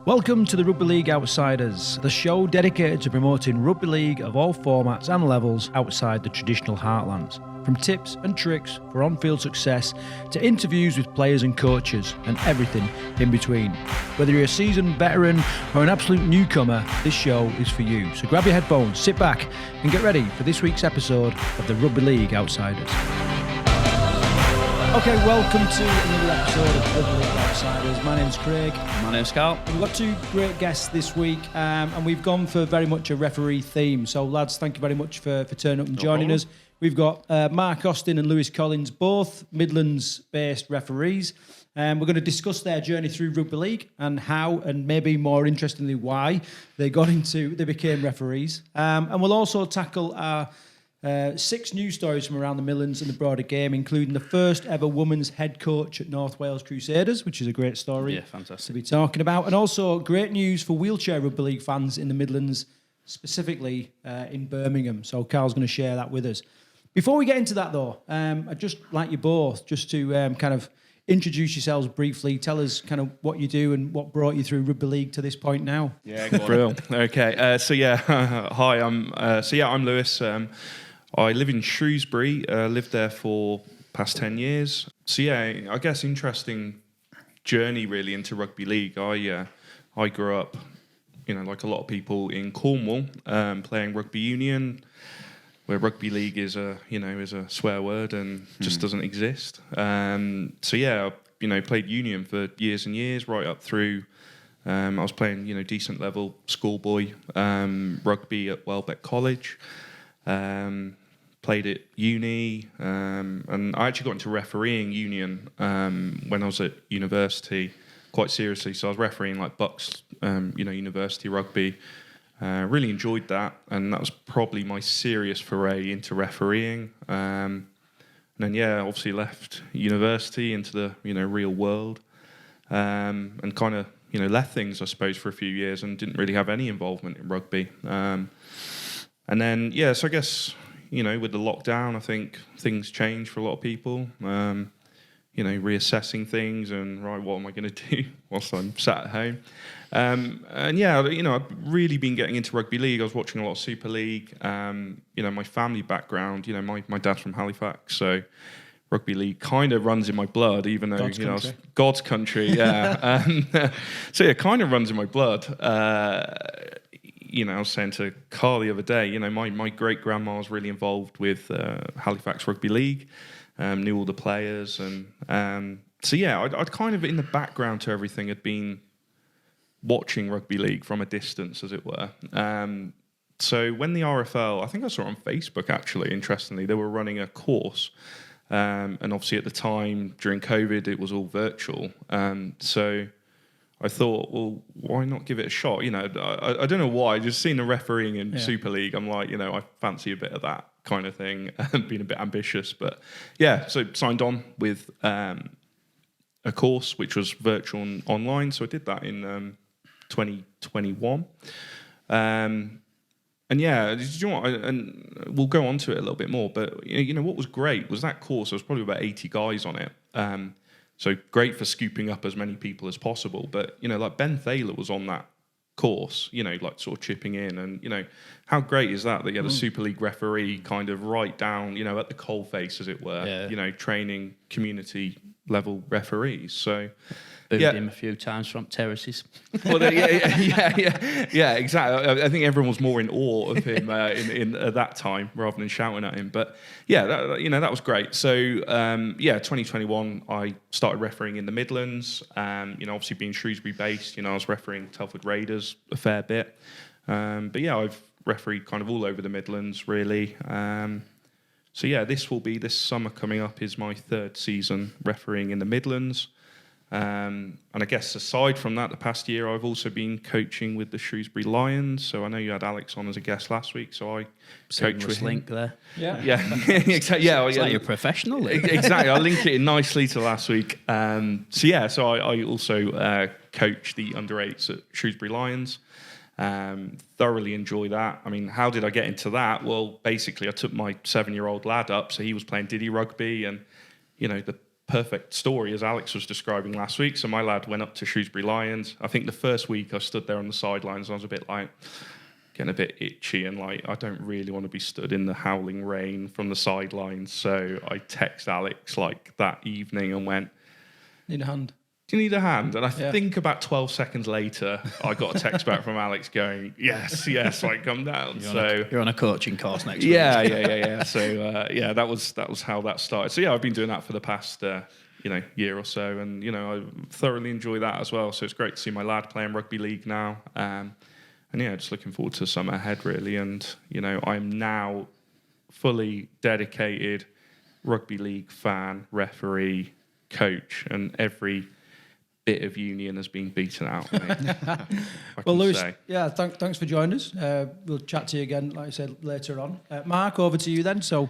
Welcome to the Rugby League Outsiders, the show dedicated to promoting rugby league of all formats and levels outside the traditional heartlands. From tips and tricks for on-field success to interviews with players and coaches and everything in between. Whether you're a seasoned veteran or an absolute newcomer, this show is for you. So grab your headphones, sit back and get ready for this week's episode of the Rugby League Outsiders. Okay, welcome to another episode of Rugby League Outsiders. My name's Craig. My name's Carl. We've got two great guests this week, and we've gone for very much a referee theme. So, lads, thank you very much for turning up and joining us. We've got Mark Austin and Lewis Collins, both Midlands-based referees. We're going to discuss their journey through rugby league and how, and maybe more interestingly, why they became referees. And we'll also tackle our 6 news stories from around the Midlands and the broader game, including the first ever women's head coach at North Wales Crusaders, which is a great story. Yeah, fantastic. To be talking about. And also great news for wheelchair rugby league fans in the Midlands, specifically in Birmingham. So Carl's going to share that with us. Before we get into that, though, I'd just like you both just to kind of introduce yourselves briefly. Tell us kind of what you do and what brought you through rugby league to this point now. Yeah, brilliant. Okay, hi, I'm Lewis. I live in Shrewsbury, lived there for past 10 years. So yeah, I guess interesting journey really into rugby league. I grew up, like a lot of people in Cornwall, playing rugby union, where rugby league is a swear word and just doesn't exist. So yeah, played union for years and years, right up through. I was playing, decent level schoolboy rugby at Welbeck College. Played at uni, and I actually got into refereeing union when I was at university quite seriously. So I was refereeing like Bucks, university rugby. Really enjoyed that, and that was probably my serious foray into refereeing. And then obviously left university into the real world, and kind of left things I suppose for a few years and didn't really have any involvement in rugby. And then, so I guess, with the lockdown, I think things changed for a lot of people, reassessing things and, right, what am I going to do whilst I'm sat at home? I've really been getting into rugby league. I was watching a lot of Super League. My family background, my dad's from Halifax, so rugby league kind of runs in my blood, even though, God's country, yeah. Kind of runs in my blood. I was saying to Carl the other day, my great-grandma was really involved with Halifax Rugby League, knew all the players. And I'd kind of, in the background to everything, had been watching rugby league from a distance, as it were. So when the RFL, I think I saw it on Facebook, actually, interestingly, they were running a course. And obviously at the time, during COVID, it was all virtual. So I thought, well, why not give it a shot? I don't know why. Just seeing the refereeing in Super League, I'm like, I fancy a bit of that kind of thing and being a bit ambitious. But so signed on with a course which was virtual and online. So I did that in 2021. And do you know what? And we'll go on to it a little bit more. But what was great was that course. There was probably about 80 guys on it. So great for scooping up as many people as possible. But, like Ben Thaler was on that course, like sort of chipping in. And, how great is that you had a Super League referee kind of right down, at the coalface, as it were, training community level referees. So booed him a few times from terraces. Well, exactly. I think everyone was more in awe of him in at that time rather than shouting at him. But that was great. So 2021, I started refereeing in the Midlands. Obviously being Shrewsbury based, I was refereeing Telford Raiders a fair bit. I've refereed kind of all over the Midlands really. This summer coming up is my 3rd season refereeing in the Midlands. And I guess aside from that, the past year I've also been coaching with the Shrewsbury Lions. So I know you had Alex on as a guest last week, so I coach with him. Link there. Yeah, exactly. Yeah, it's like you're professional. Exactly. I linked it in nicely to last week. So I also coach the under-8s at Shrewsbury Lions. Thoroughly enjoy that. I mean, how did I get into that? Well, basically, I took my 7-year-old lad up, so he was playing Diddy rugby, and the perfect story as Alex was describing last week. So my lad went up to Shrewsbury Lions. I think the first week I stood there on the sidelines, I was a bit like, getting a bit itchy and like, I don't really want to be stood in the howling rain from the sidelines. So I text Alex like that evening and went, need a hand. Do you need a hand? And I think about 12 seconds later, I got a text back from Alex going, yes, like come down. You're on a coaching course next week. Yeah. So that was how that started. So I've been doing that for the past year or so, and I thoroughly enjoy that as well. So it's great to see my lad playing rugby league now, and just looking forward to the summer ahead really. And I'm now fully dedicated rugby league fan, referee, coach, and every bit of union has been beaten out. Well, Lewis, thanks for joining us. We'll chat to you again, like I said, later on. Mark, over to you then. So,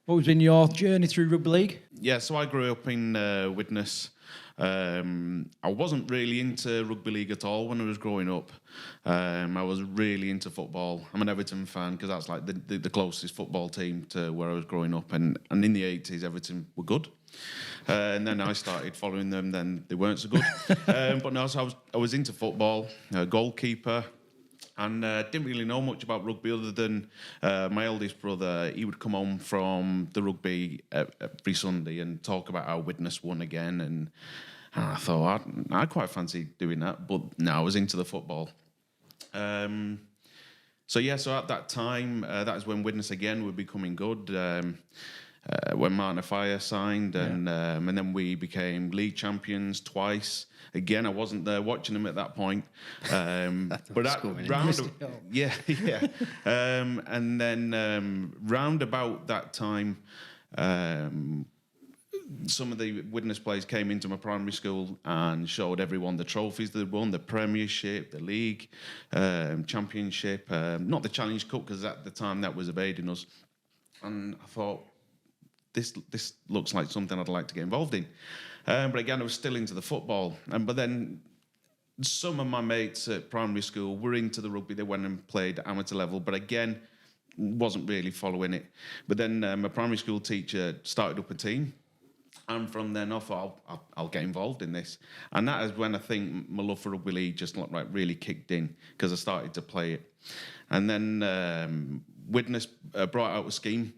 what has been your journey through rugby league? Yeah, so I grew up in Widnes. I wasn't really into rugby league at all when I was growing up. I was really into football. I'm an Everton fan because that's like the closest football team to where I was growing up. And in the 80s, Everton were good. And then I started following them, then they weren't so good. But no, so I was into football, goalkeeper, and didn't really know much about rugby other than my eldest brother. He would come home from the rugby every Sunday and talk about how Widnes won again. And I thought, I quite fancy doing that. But no, I was into the football. So at that time, that is when Widnes again were becoming good. When Martin Fire signed, and then we became league champions twice. Again, I wasn't there watching them at that point, but at and then round about that time, some of the Widnes players came into my primary school and showed everyone the trophies they'd won, the Premiership, the League, Championship, not the Challenge Cup because at the time that was evading us, and I thought, this looks like something I'd like to get involved in. But again, I was still into the football. But then some of my mates at primary school were into the rugby. They went and played amateur level. But again, wasn't really following it. But then my primary school teacher started up a team. And from then off, I'll get involved in this. And that is when I think my love for rugby league just really kicked in because I started to play it. And then Widnes brought out a scheme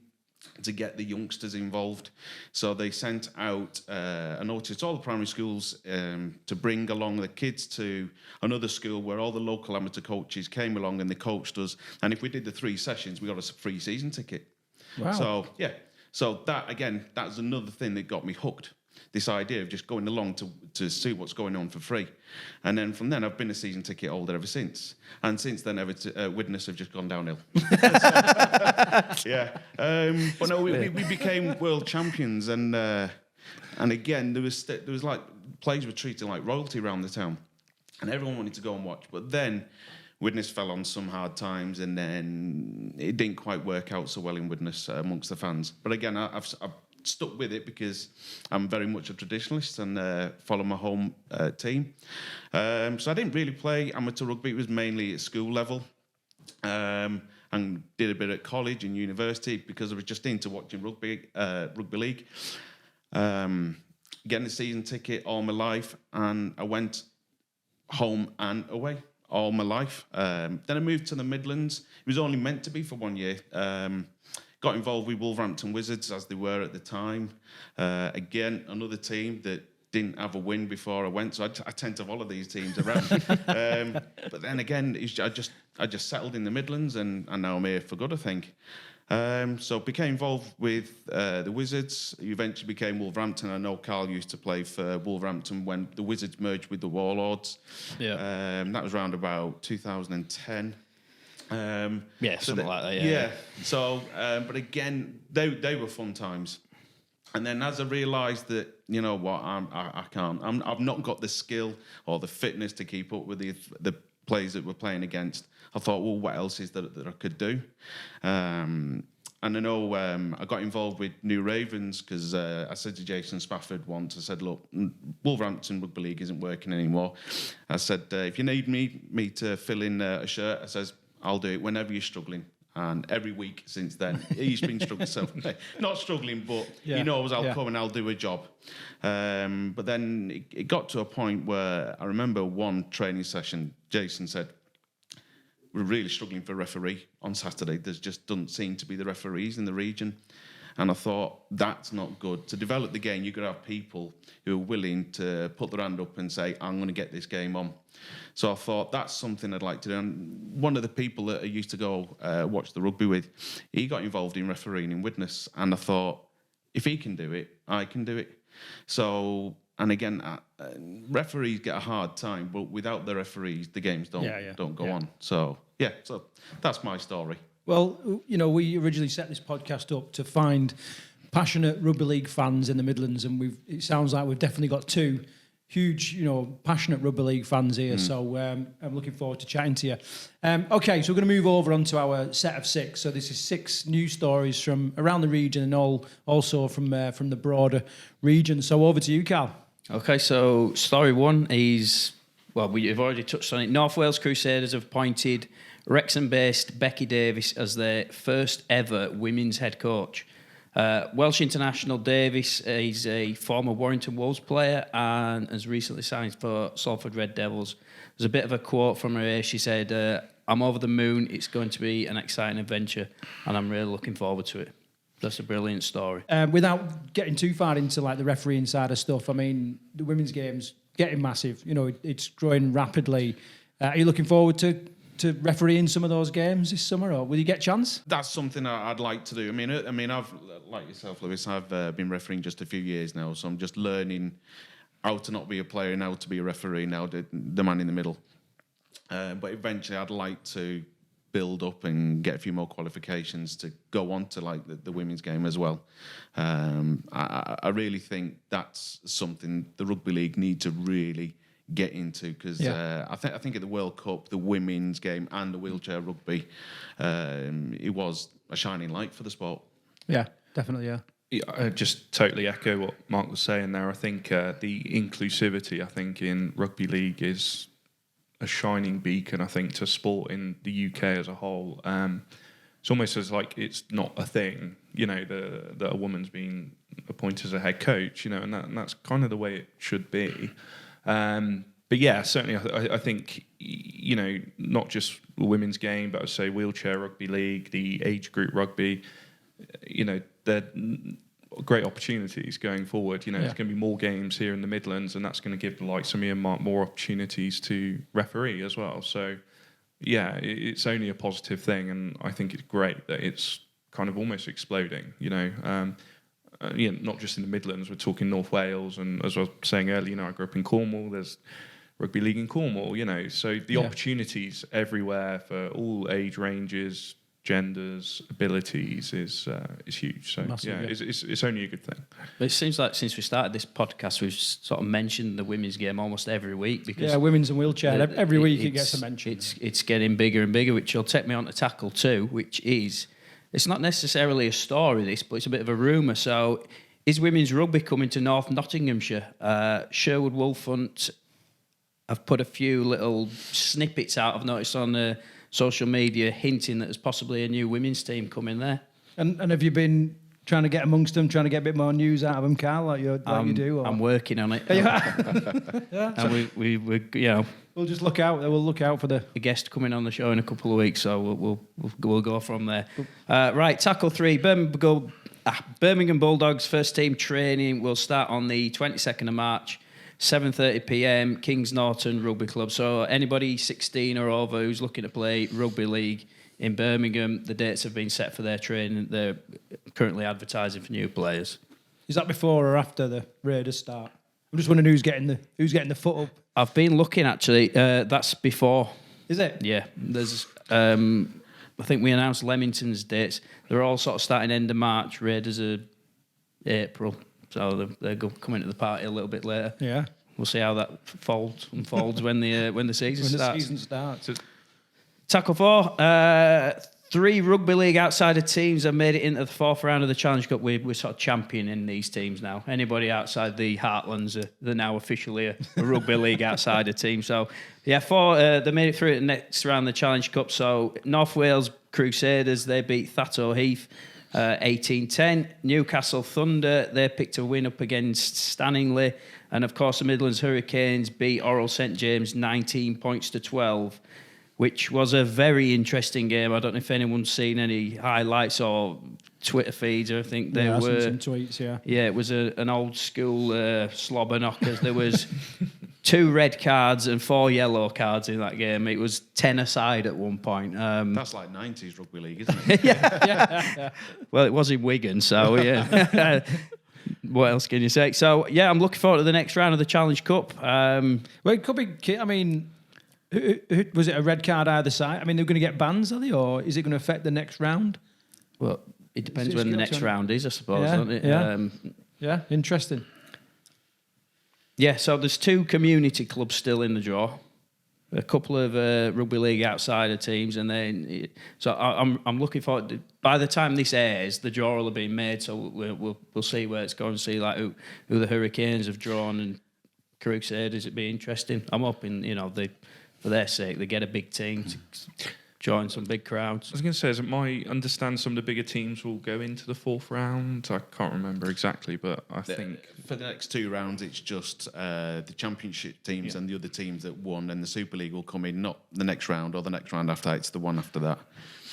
to get the youngsters involved. So they sent out a notice to all the primary schools to bring along the kids to another school where all the local amateur coaches came along and they coached us. And if we did the 3 sessions, we got a free season ticket. Wow. So that, again, that's another thing that got me hooked. This idea of just going along to see what's going on for free. And then from then, I've been a season ticket holder ever since. And since then, Widnes have just gone downhill. But no, we became world champions. And again, there was like, players were treated like royalty around the town. And everyone wanted to go and watch. But then Widnes fell on some hard times, and then it didn't quite work out so well in Widnes amongst the fans. But again, I've stuck with it because I'm very much a traditionalist and follow my home team. So I didn't really play amateur rugby. It was mainly at school level, and did a bit at college and university because I was just into watching rugby league. Getting a season ticket all my life, and I went home and away all my life. Then I moved to the Midlands. It was only meant to be for 1 year. Got involved with Wolverhampton Wizards as they were at the time. Again, another team that didn't have a win before I went, so I tend to follow these teams around. But then again, I just settled in the Midlands, and now I'm here for good, I think. So became involved with the Wizards. Eventually became Wolverhampton. I know Carl used to play for Wolverhampton when the Wizards merged with the Warlords. Yeah. That was around about 2010. Something like that. Yeah. So, but again, they were fun times. And then as I realised that, you know what, I can't. I've not got the skill or the fitness to keep up with the players that we're playing against. I thought, well, what else is that I could do? And I know I got involved with New Ravens because I said to Jason Spafford once, I said, look, Wolverhampton Rugby League isn't working anymore. I said, if you need me to fill in a shirt, I says, I'll do it whenever you're struggling. And every week since then, he's been struggling. So not struggling, but he knows I'll come and I'll do a job. But then it got to a point where I remember one training session, Jason said, we're really struggling for a referee on Saturday. There just doesn't seem to be the referees in the region. And I thought, that's not good. To develop the game, you've got to have people who are willing to put their hand up and say, I'm going to get this game on. So I thought, that's something I'd like to do. And one of the people that I used to go watch the rugby with, he got involved in refereeing in Widnes. And I thought, if he can do it, I can do it. So, and again, referees get a hard time, but without the referees, the games don't go on. So, so that's my story. Well, we originally set this podcast up to find passionate rugby league fans in the Midlands, and it sounds like we've definitely got two huge, passionate rugby league fans here. So I'm looking forward to chatting to you. Okay, so we're going to move over onto our set of 6. So this is 6 news stories from around the region and also from the broader region. So over to you, Cal. Okay, so story 1 is, we've already touched on it. North Wales Crusaders have appointed Wrexham-based Becky Davis as their first ever women's head coach. Welsh international Davis is a former Warrington Wolves player and has recently signed for Salford Red Devils. There's a bit of a quote from her here. She said, I'm over the moon. It's going to be an exciting adventure and I'm really looking forward to it. That's a brilliant story. Without getting too far into the refereeing side of stuff, I mean, the women's game's getting massive. It's growing rapidly. Are you looking forward to refereeing some of those games this summer, or will you get a chance? That's something I'd like to do. I mean, I've, like yourself, Lewis, I've been refereeing just a few years now, so I'm just learning how to not be a player and how to be a referee now, the man in the middle. But eventually, I'd like to build up and get a few more qualifications to go on to the women's game as well. I really think that's something the rugby league need to really get into, because I think at the World Cup, the women's game and the wheelchair rugby, it was a shining light for the sport. Yeah, definitely, I just totally echo what Mark was saying there. I think the inclusivity, in rugby league is a shining beacon, to sport in the UK as a whole. It's almost as it's not a thing, that a woman's been appointed as a head coach, and that's kind of the way it should be. But yeah, certainly I think, not just the women's game, but I'd say wheelchair rugby league, the age group rugby, they're great opportunities going forward. There's going to be more games here in the Midlands, and that's going to give the likes of me and Mark more opportunities to referee as well. So yeah, it's only a positive thing, and I think it's great that it's kind of almost exploding, not just in the Midlands, we're talking North Wales, and as I was saying earlier, I grew up in Cornwall, there's rugby league in Cornwall, so the opportunities everywhere for all age ranges, genders, abilities is huge. So massive, it's only a good thing. But it seems like since we started this podcast, we've sort of mentioned the women's game almost every week, because women's and wheelchair every week it gets a mention. It's getting bigger and bigger, which will take me on to tackle 2, which is, it's not necessarily a story, this, but it's a bit of a rumour. So, is women's rugby coming to North Nottinghamshire? Sherwood Wolfhunt have put a few little snippets out, I've noticed on social media, hinting that there's possibly a new women's team coming there. And have you been trying to get amongst them, trying to get a bit more news out of them, Carl, like you do? Or? I'm working on it. And we we'll just look out. We'll look out for the guest coming on the show in a couple of weeks, so we'll go from there. Right, tackle 3. Birmingham Bulldogs first team training will start on the 22nd of March. 7:30 p.m. Kings Norton Rugby Club. So anybody 16 or over who's looking to play rugby league in Birmingham, the dates have been set for their training. They're currently advertising for new players. Is that before or after the Raiders start? I'm just wondering who's getting the foot up. I've been looking actually. That's before. Is it? Yeah. There's. I think we announced Leamington's dates. They're all sort of starting end of March. Raiders are April. So they're coming to the party a little bit later. Yeah, we'll see how that unfolds when the season starts. The season starts. Tackle 4. 3 Rugby League Outsider teams have made it into the 4th round of the Challenge Cup. We're sort of championing these teams now. Anybody outside the Heartlands, they're now officially a Rugby League Outsider team. So, yeah, 4, they made it through the next round of the Challenge Cup. So, North Wales Crusaders, they beat Thatto Heath 18-10. Newcastle Thunder, they picked a win up against Stanningley. And, of course, the Midlands Hurricanes beat Oral St James 19 points to 12. Which was a very interesting game. I don't know if anyone's seen any highlights or Twitter feeds. I think there were some tweets. Yeah, yeah. It was an old school slobber knockers. There was 2 red cards and 4 yellow cards in that game. It was 10 aside at one point. That's like 90s rugby league, isn't it? yeah. Well, it was in Wigan, so yeah. What else can you say? So yeah, I'm looking forward to the next round of the Challenge Cup. Well, it could be. I mean. Was it a red card either side? I mean, they're going to get bans, are they, or is it going to affect the next round? Well, it depends when the next round is, I suppose, doesn't it? Yeah, interesting. Yeah, so there's 2 community clubs still in the draw, a couple of Rugby League Outsider teams, and then so I'm looking forward. By the time this airs, the draw will have been made, so we'll see where it's going, see like who the Hurricanes have drawn and Crusaders. It'd be interesting. I'm hoping for their sake, they get a big team to join some big crowds. I was going to say, is it my understand some of the bigger teams will go into the 4th round? I can't remember exactly, but I think... For the next 2 rounds, it's just the championship teams and the other teams that won, and the Super League will come in, not the next round or the next round after that, it's the one after that.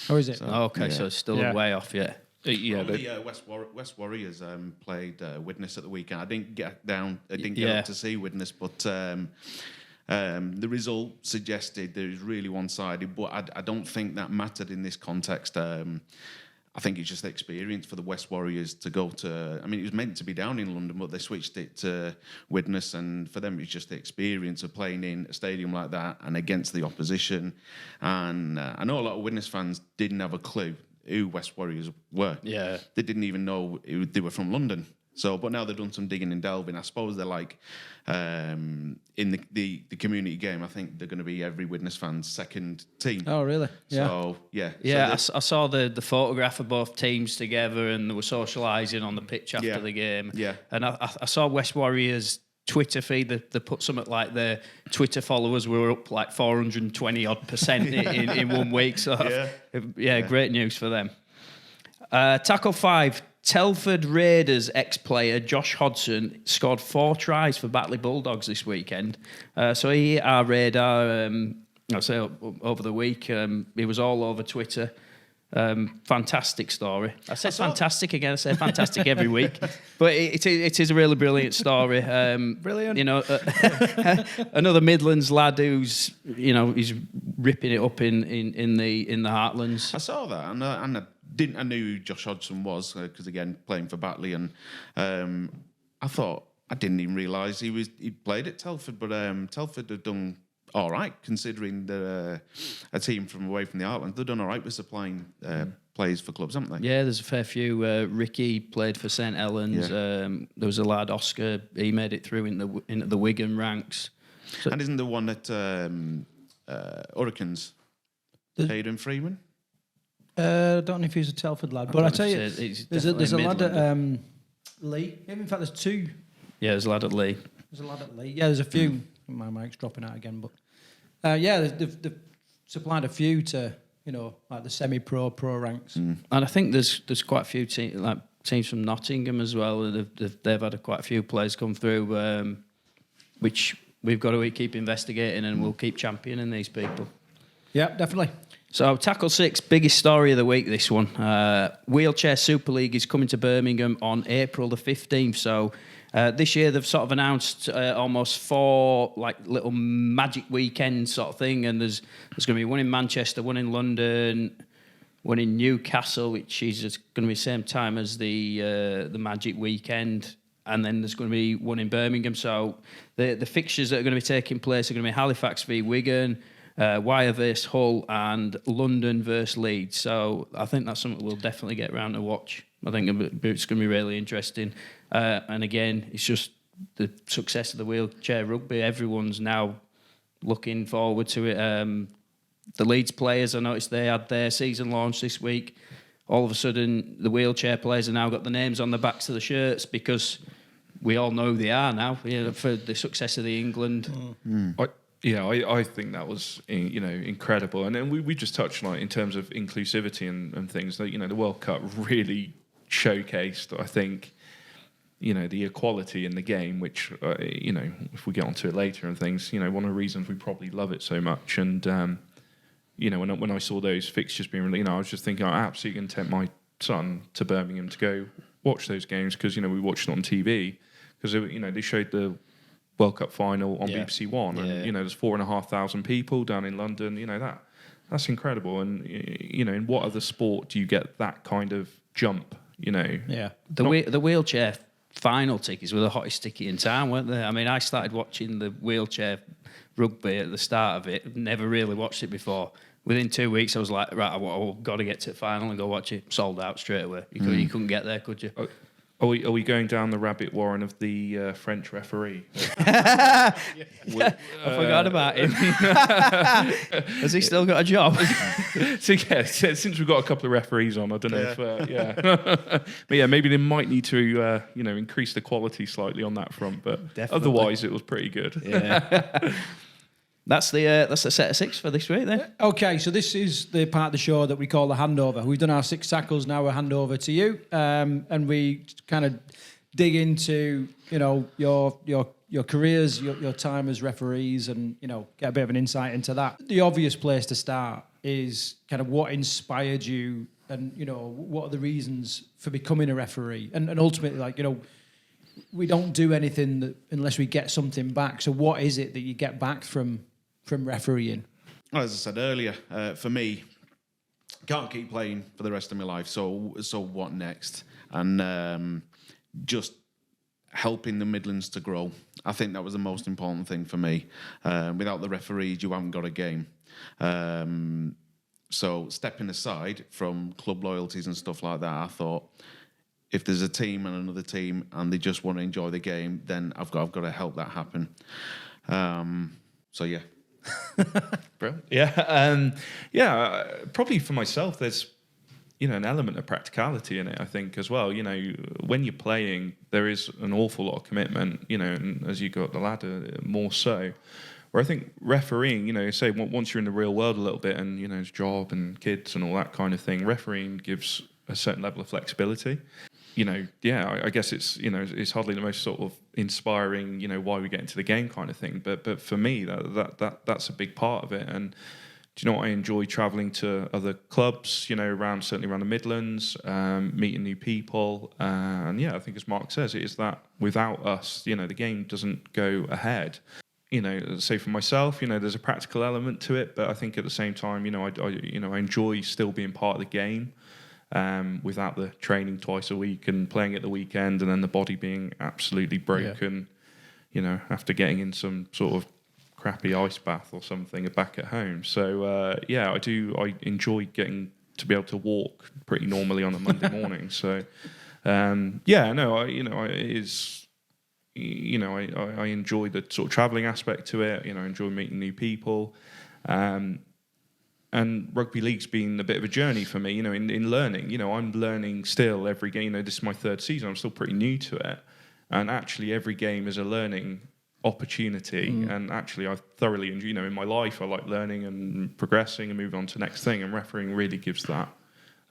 Oh, is it? So it's still a way off yet. The West Warriors played Widnes at the weekend. I didn't get up to see Widnes, but the result suggested that it was really one-sided. But I don't think that mattered in this context. I think it's just the experience for the West Warriors to go to. I mean, it was meant to be down in London, but they switched it to Widnes, and for them, it's just the experience of playing in a stadium like that and against the opposition. And I know a lot of Widnes fans didn't have a clue who West Warriors were. Yeah. They didn't even know they were from London. So, but now they've done some digging and delving. I suppose they're like, in the community game, I think they're going to be every Widnes fan's second team. Oh, really? Yeah. So, yeah. Yeah, I saw the photograph of both teams together, and they were socialising on the pitch after the game. Yeah. And I saw West Warriors' Twitter feed. They put something like their Twitter followers were up like 420% in 1 week. So, great news for them. Tackle 5. Telford Raiders ex-player Josh Hodson scored 4 tries for Batley Bulldogs this weekend. So he hit our radar, I'll say over the week. He was all over Twitter. Fantastic story. I say fantastic again. I say fantastic every week, but it is a really brilliant story. Brilliant. Another Midlands lad who's he's ripping it up in the Heartlands. I saw that, and I knew who Josh Hodgson was because again playing for Batley, and I didn't even realise he played at Telford, but Telford have done all right considering they're a team from away from the Heartlands. They've done all right with supplying players for clubs, haven't they? Yeah, there's a fair few. Ricky played for St Helens. Yeah. There was a lad Oscar. He made it through into the Wigan ranks. So, and isn't the one at Hurricanes Hayden Freeman? I don't know if he's a Telford lad, but I tell you, there's a lad at Lee. In fact, there's 2. Yeah, there's a lad at Lee. There's a lad at Lee. Yeah, there's a few. My mic's dropping out again, but they've supplied a few to like the semi-pro, pro ranks. And I think there's quite a few teams from Nottingham as well. They've had quite a few players come through, which we've got to keep investigating, and we'll keep championing these people. Yeah, definitely. So, Tackle 6, biggest story of the week, this one. Wheelchair Super League is coming to Birmingham on April the 15th. So, this year they've sort of announced almost 4 little magic weekend sort of thing. And there's going to be one in Manchester, one in London, one in Newcastle, which is going to be the same time as the magic weekend. And then there's going to be one in Birmingham. So, the fixtures that are going to be taking place are going to be Halifax v Wigan, Wyre versus Hull, and London versus Leeds. So I think that's something we'll definitely get around to watch. I think it's going to be really interesting. And again, it's just the success of the wheelchair rugby. Everyone's now looking forward to it. The Leeds players, I noticed they had their season launch this week. All of a sudden, the wheelchair players have now got the names on the backs of the shirts because we all know who they are now, for the success of the England. I think that was incredible, and then we just touched on it in terms of inclusivity and things. That the World Cup really showcased, I think, the equality in the game, which if we get onto it later and things, one of the reasons we probably love it so much. And when I saw those fixtures being released, I was just thinking, I absolutely going to take my son to Birmingham to go watch those games because we watched it on TV because they showed the World Cup final on BBC One, and there's 4,500 people down in London. That's incredible. And in what other sport do you get that kind of jump? The wheelchair final tickets were the hottest ticket in town, weren't they? I mean, I started watching the wheelchair rugby at the start of it. Never really watched it before. Within 2 weeks, I was like, right, I've got to get to the final and go watch it. Sold out straight away. You couldn't get there, could you? Are we going down the rabbit warren of the French referee? I forgot about him. Has he still got a job? Since we've got a couple of referees on, I don't know if but maybe they might need to increase the quality slightly on that front. But otherwise, it was pretty good. Yeah. That's the set of 6 for this week then. Okay, so this is the part of the show that we call the handover. We've done our 6 tackles, now we'll hand over to you, and we kind of dig into your careers, your time as referees, and get a bit of an insight into that. The obvious place to start is kind of what inspired you, and what are the reasons for becoming a referee, and ultimately, we don't do anything unless we get something back. So what is it that you get back from refereeing? Well, as I said earlier, for me, can't keep playing for the rest of my life. So what next? And just helping the Midlands to grow. I think that was the most important thing for me. Without the referees, you haven't got a game. So stepping aside from club loyalties and stuff like that, I thought, if there's a team and another team and they just want to enjoy the game, then I've got to help that happen. Brilliant. Probably for myself, there's an element of practicality in it, I think, as well. When you're playing, there is an awful lot of commitment, and as you go up the ladder, more so. Where I think refereeing, say once you're in the real world a little bit, and it's job and kids and all that kind of thing, refereeing gives a certain level of flexibility. I guess it's hardly the most sort of inspiring, why we get into the game kind of thing. But for me, that's a big part of it. And do you know what? I enjoy traveling to other clubs, certainly around the Midlands, meeting new people. And I think as Mark says, it is that without us, the game doesn't go ahead. Say for myself, there's a practical element to it, but I think at the same time, I enjoy still being part of the game. Without the training twice a week and playing at the weekend, and then the body being absolutely broken, after getting in some sort of crappy ice bath or something back at home. So I enjoy getting to be able to walk pretty normally on a Monday morning. So I enjoy the sort of travelling aspect to it. I enjoy meeting new people. And rugby league's been a bit of a journey for me, in learning. I'm learning still every game. This is my 3rd season. I'm still pretty new to it. And actually every game is a learning opportunity. And actually I thoroughly enjoy, in my life, I like learning and progressing and moving on to the next thing. And refereeing really gives that,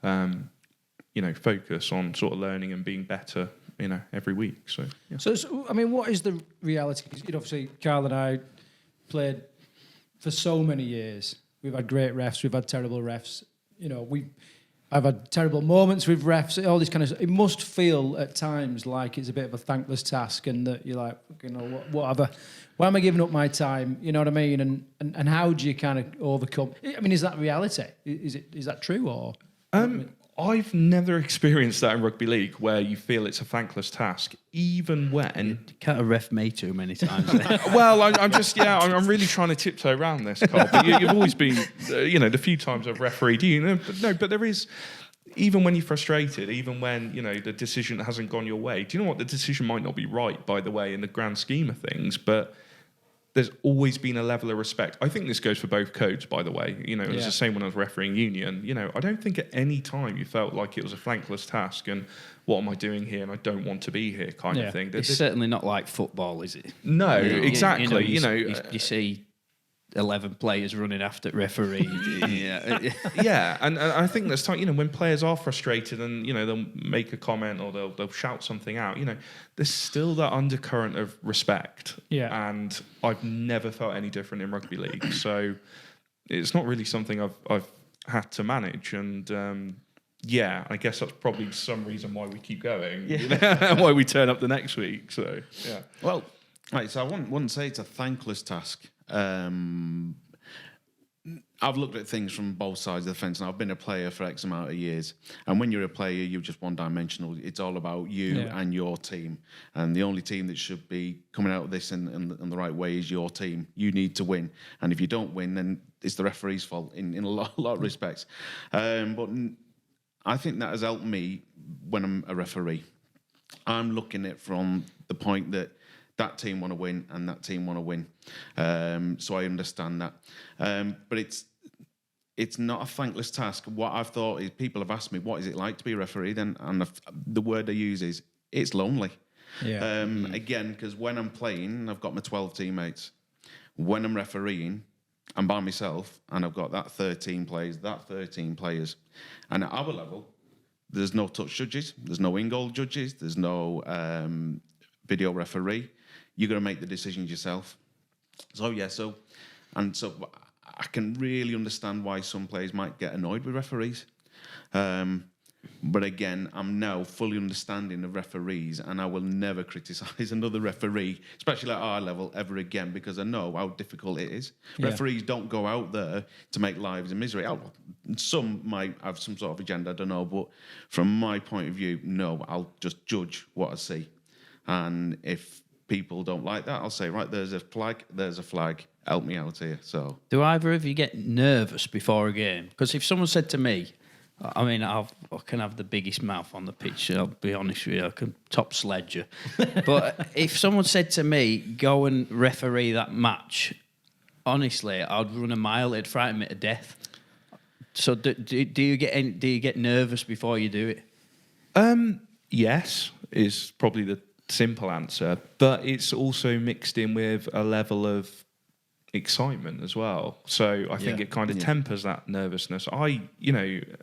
focus on sort of learning and being better, every week. So, yeah. So, what is the reality? Because, obviously, Carl and I played for so many years. We've had great refs. We've had terrible refs. I've had terrible moments with refs. All this kind of stuff. It must feel at times like it's a bit of a thankless task, and that you're like, whatever. Why am I giving up my time? You know what I mean? And how do you kind of overcome? Is that reality? Is that true or? I've never experienced that in rugby league where you feel it's a thankless task, even when you can't have ref me too many times. Well, I'm really trying to tiptoe around this, Carl. But you've always been, the few times I've refereed, but there is, even when you're frustrated, even when the decision hasn't gone your way. Do you know what? The decision might not be right, by the way, in the grand scheme of things, but there's always been a level of respect. I think this goes for both codes, by the way. You know, it was the same when I was refereeing Union. You know, I don't think at any time you felt like it was a thankless task and what am I doing here and I don't want to be here kind of thing. It's certainly not like football, is it? No, exactly. You see 11 players running after referee. Yeah, and I think that's time. You know, when players are frustrated and they'll make a comment or they'll shout something out. You know, there's still that undercurrent of respect. Yeah, and I've never felt any different in rugby league. So it's not really something I've had to manage. And I guess that's probably some reason why we keep going. Yeah. Why we turn up the next week. So yeah. Well, right. So I wouldn't say it's a thankless task. I've looked at things from both sides of the fence, and I've been a player for X amount of years. And when you're a player, you're just one-dimensional. It's all about you and your team. And the only team that should be coming out of this in the right way is your team. You need to win. And if you don't win, then it's the referee's fault in a lot of respects. But I think that has helped me when I'm a referee. I'm looking at it from the point that team want to win and that team want to win. So I understand that. But it's not a thankless task. What I've thought is people have asked me, what is it like to be a referee? And the word I use is, it's lonely. Yeah. Again, because when I'm playing, I've got my 12 teammates. When I'm refereeing, I'm by myself and I've got that 13 players. And at our level, there's no touch judges, there's no in-goal judges, there's no video referee. You're going to make the decisions yourself. So I can really understand why some players might get annoyed with referees. But again, I'm now fully understanding of referees, and I will never criticise another referee, especially at our level, ever again, because I know how difficult it is. Yeah. Referees don't go out there to make lives a misery. Some might have some sort of agenda, I don't know, but from my point of view, no, I'll just judge what I see. And if people don't like that, I'll say, right, there's a flag, help me out here. So, do either of you get nervous before a game? Because if someone said to me, I mean, I can have the biggest mouth on the pitch, I'll be honest with you, I can top sledge you. But if someone said to me, go and referee that match, honestly, I'd run a mile, it'd frighten me to death. So do you get nervous before you do it? Yes, is probably the simple answer, but it's also mixed in with a level of excitement as well. So I think it kind of tempers that nervousness. And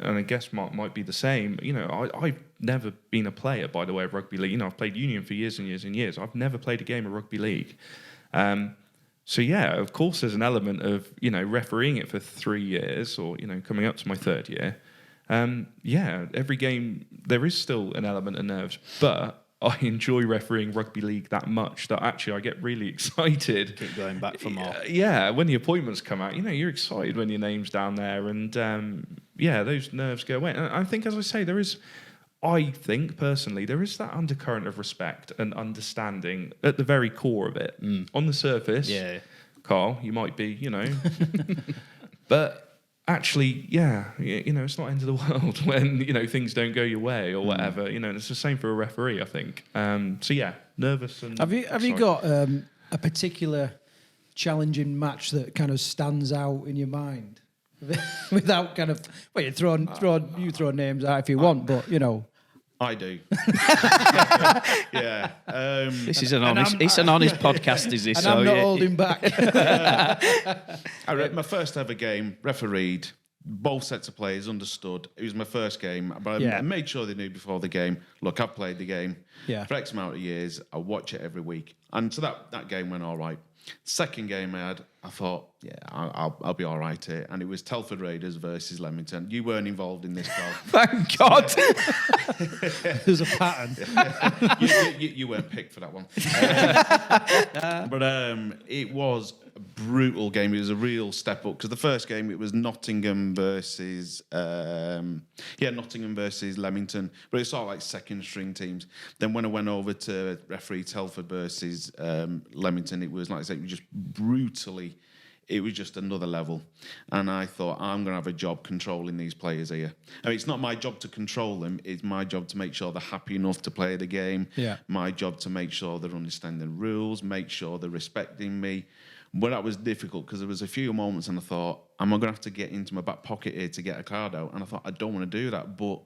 I guess Mark might be the same. I've never been a player, by the way, of rugby league. I've played Union for years and years and years. I've never played a game of rugby league. So yeah, of course, there's an element of refereeing it for 3 years, or coming up to my third year. Every game there is still an element of nerves, but I enjoy refereeing rugby league that much that actually I get really excited. Keep going back for more. Yeah, when the appointments come out, you're excited when your name's down there, and those nerves go away. And I think, as I say, I think personally, there is that undercurrent of respect and understanding at the very core of it. On the surface, Carl, you might be, but actually, it's not the end of the world when, things don't go your way or whatever. It's the same for a referee, I think. Nervous and Have you got a particular challenging match that kind of stands out in your mind? Without kind of, well, you throw names out if you want, but I do. Yeah. This is an honest podcast, is this? And I'm not holding back. My first ever game, refereed, both sets of players understood. It was my first game, but I made sure they knew before the game, look, I've played the game for X amount of years. I watch it every week. And so that game went all right. Second game I had, I thought, I'll be all right here. And it was Telford Raiders versus Leamington. You weren't involved in this, Carl. Thank God. There's a pattern. You weren't picked for that one. But it was a brutal game. It was a real step up, because the first game it was Nottingham versus Leamington, but it's sort of like second string teams. Then when I went over to referee Telford versus Leamington, it was, like I said, it was just brutally. It was just another level. And I thought, I'm going to have a job controlling these players here. I mean, it's not my job to control them. It's my job to make sure they're happy enough to play the game. Yeah. My job to make sure they're understanding rules, make sure they're respecting me. But that was difficult because there was a few moments and I thought, am I going to have to get into my back pocket here to get a card out? And I thought, I don't want to do that. But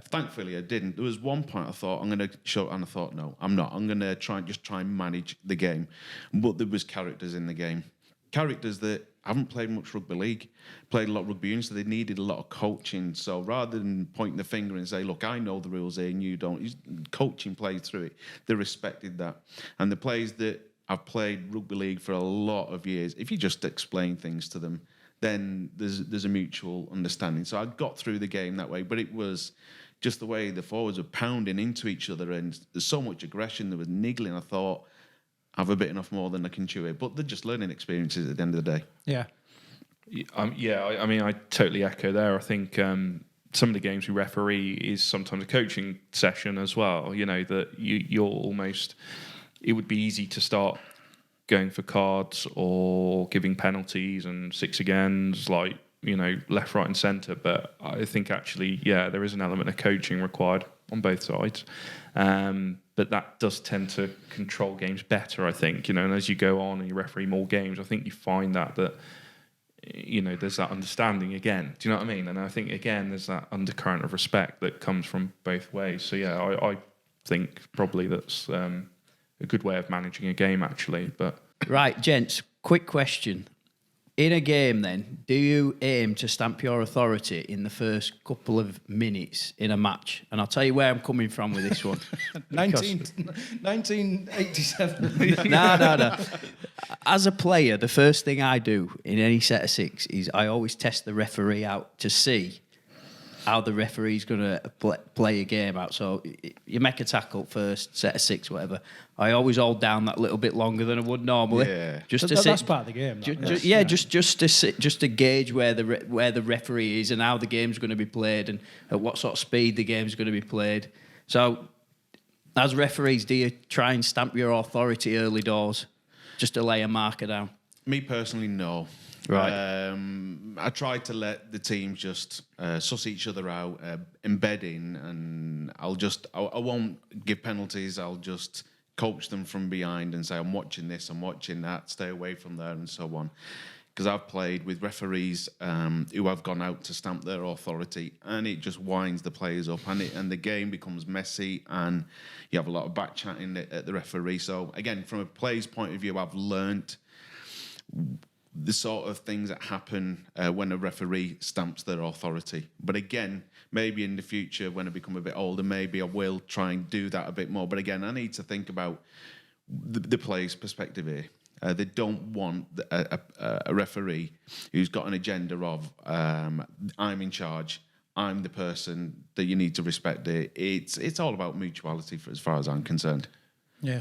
thankfully I didn't. There was one point I thought, I'm going to show, and I thought, no, I'm not. I'm going to try and manage the game. But there was characters in the game. Characters that haven't played much rugby league, played a lot of rugby union, so they needed a lot of coaching. So rather than pointing the finger and say, look, I know the rules here and you don't, coaching played through it. They respected that. And the players that I've played rugby league for a lot of years, if you just explain things to them, then there's a mutual understanding. So I got through the game that way, but it was just the way the forwards were pounding into each other and there's so much aggression, there was niggling. I thought, I've a bit enough more than I can chew it. But they're just learning experiences at the end of the day. Yeah. I mean, I totally echo there. I think some of the games we referee is sometimes a coaching session as well. You know, that you're almost... It would be easy to start going for cards or giving penalties and six agains, like, you know, left, right and centre. But I think actually, there is an element of coaching required on both sides. But that does tend to control games better, I think, you know, and as you go on and you referee more games, I think you find that, you know, there's that understanding again. Do you know what I mean? And I think, again, there's that undercurrent of respect that comes from both ways. So, I think probably that's a good way of managing a game, actually. But Right, gents, quick question. In a game, then, do you aim to stamp your authority in the first couple of minutes in a match? And I'll tell you where I'm coming from with this one. 1987. No. As a player, the first thing I do in any set of six is I always test the referee out to see how the referee's going to play a game out. So you make a tackle first, set of six, whatever. I always hold down that little bit longer than I would normally. Yeah. That's part of the game. Just to gauge where the referee is and how the game's going to be played and at what sort of speed the game's going to be played. So, as referees, do you try and stamp your authority early doors just to lay a marker down? Me personally, no. Right. I try to let the teams just suss each other out, embed in, and I won't give penalties. I'll just coach them from behind and say, I'm watching this, I'm watching that, stay away from there, and so on. Because I've played with referees who have gone out to stamp their authority, and it just winds the players up, and the game becomes messy, and you have a lot of back chatting at the referee. So again, from a player's point of view, I've learnt the sort of things that happen when a referee stamps their authority. But again, maybe in the future, when I become a bit older, maybe I will try and do that a bit more. But again, I need to think about the player's perspective here. They don't want a referee who's got an agenda of, I'm in charge, I'm the person that you need to respect here. It's all about mutuality as far as I'm concerned. Yeah.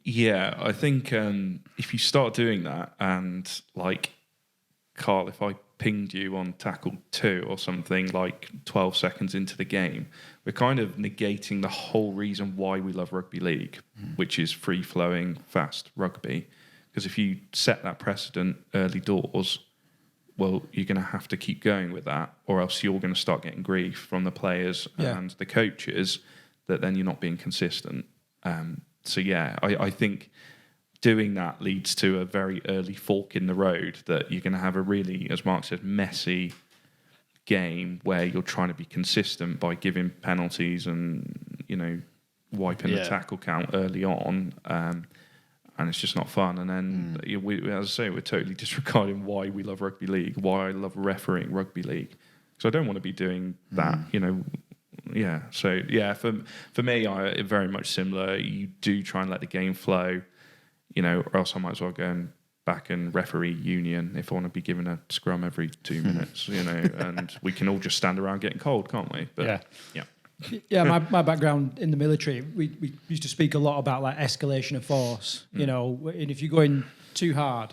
Yeah, I think if you start doing that, and like, Carl, if I pinged you on tackle 2 or something like 12 seconds into the game, we're kind of negating the whole reason why we love rugby league, which is free-flowing, fast rugby. Because if you set that precedent early doors, well, you're going to have to keep going with that, or else you're going to start getting grief from the players and the coaches that then you're not being consistent. So, I think doing that leads to a very early fork in the road that you're going to have a really, as Mark said, messy game where you're trying to be consistent by giving penalties and, you know, wiping the tackle count early on. And it's just not fun. And then, as I say, we're totally disregarding why we love rugby league, why I love refereeing rugby league. So I don't want to be doing that, you know. Yeah, so for me, I very much similar. You do try and let the game flow, you know, or else I might as well go back and referee union if I want to be given a scrum every 2 minutes, you know, and we can all just stand around getting cold, can't we? But yeah. My background in the military, we used to speak a lot about like escalation of force, you know, and if you're going too hard,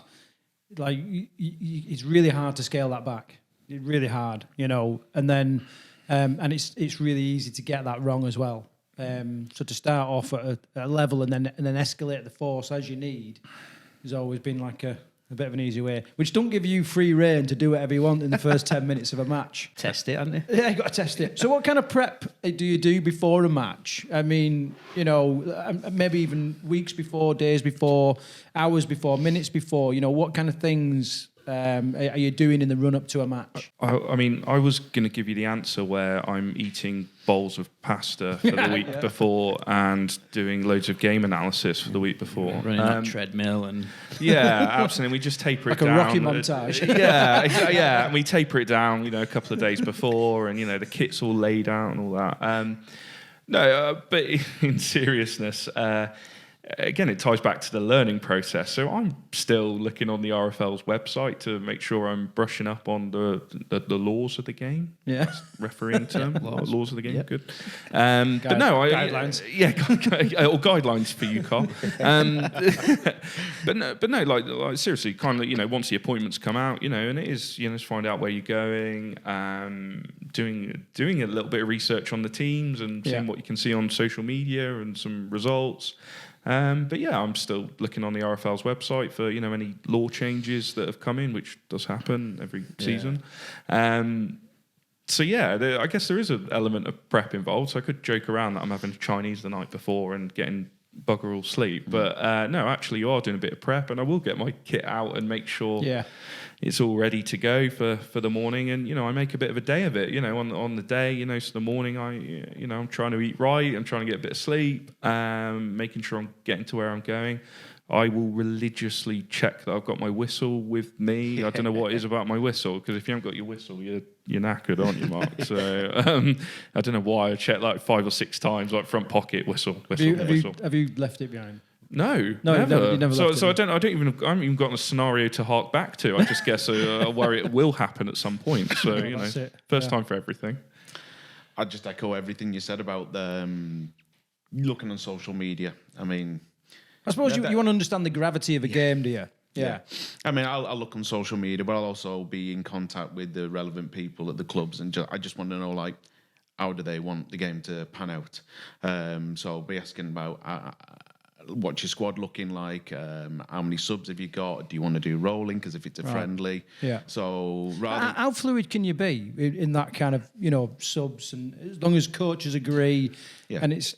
like it's really hard to scale that back. It's really hard, you know, and then. And it's really easy to get that wrong as well. So to start off at a level and then escalate the force as you need has always been like a A bit of an easy way, which don't give you free rein to do whatever you want in the first 10 minutes of a match. Test it, haven't you? Yeah, you got to test it. So what kind of prep do you do before a match? I mean, maybe even weeks before, days before, hours before, minutes before. What kind of things are you doing in the run-up to a match? I mean, I was going to give you the answer where I'm eating bowls of pasta for the week before and doing loads of game analysis for the week before. Running that treadmill and... Yeah, absolutely. We just taper it down. Like a Rocky montage. Yeah. And we taper it down, a couple of days before, and, the kit's all laid out and all that. But in seriousness... again, it ties back to the learning process. So I'm still looking on the RFL's website to make sure I'm brushing up on the laws of the game. Yeah. Refereeing term. laws of the game. Yeah. Good. But no, guidelines. Or guidelines for you, Carl. But no, like seriously, kind of, once the appointments come out, and it is, just find out where you're going, doing a little bit of research on the teams and seeing what you can see on social media and some results. But yeah, I'm still looking on the RFL's website for any law changes that have come in, which does happen every season. So yeah, I guess there is an element of prep involved. So I could joke around that I'm having Chinese the night before and getting bugger all sleep, but no, actually you are doing a bit of prep, and I will get my kit out and make sure it's all ready to go for the morning. And I make a bit of a day of it. On the day, so the morning I'm trying to eat right. I'm trying to get a bit of sleep, making sure I'm getting to where I'm going. I will religiously check that I've got my whistle with me. I don't know what it is about my whistle, because if you haven't got your whistle, you're knackered, aren't you, Mark? So I don't know why. I check like 5 or 6 times, like front pocket, whistle. Have you left it behind? No, never. You never so left it. I haven't even got a scenario to hark back to. I just guess I worry it will happen at some point. So first time for everything. I just echo everything you said about looking on social media. I mean, I suppose you want to understand the gravity of a game, do you? Yeah. I mean, I'll look on social media, but I'll also be in contact with the relevant people at the clubs, and I just want to know, like, how do they want the game to pan out? So I'll be asking about what's your squad looking like? How many subs have you got? Do you want to do rolling? Because if it's a friendly, So how fluid can you be in that kind of subs, and as long as coaches agree and it's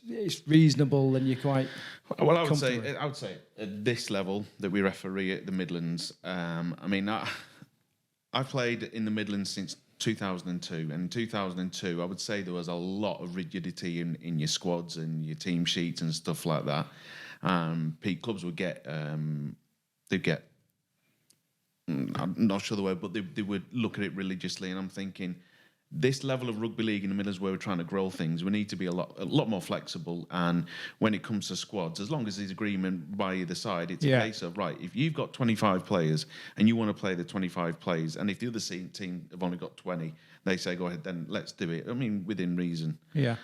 reasonable, and you're quite. Well, I would say at this level that we referee at the Midlands. I mean, I've played in the Midlands since 2002, and in 2002, I would say there was a lot of rigidity in your squads and your team sheets and stuff like that. Peak clubs would get, I'm not sure the word, but they would look at it religiously, and I'm thinking, this level of rugby league in the Midlands where we're trying to grow things, we need to be a lot more flexible. And when it comes to squads, as long as there's agreement by either side, it's a case of, right, if you've got 25 players and you want to play the 25 players, and if the other team have only got 20, they say, go ahead, then let's do it. I mean, within reason. Yeah.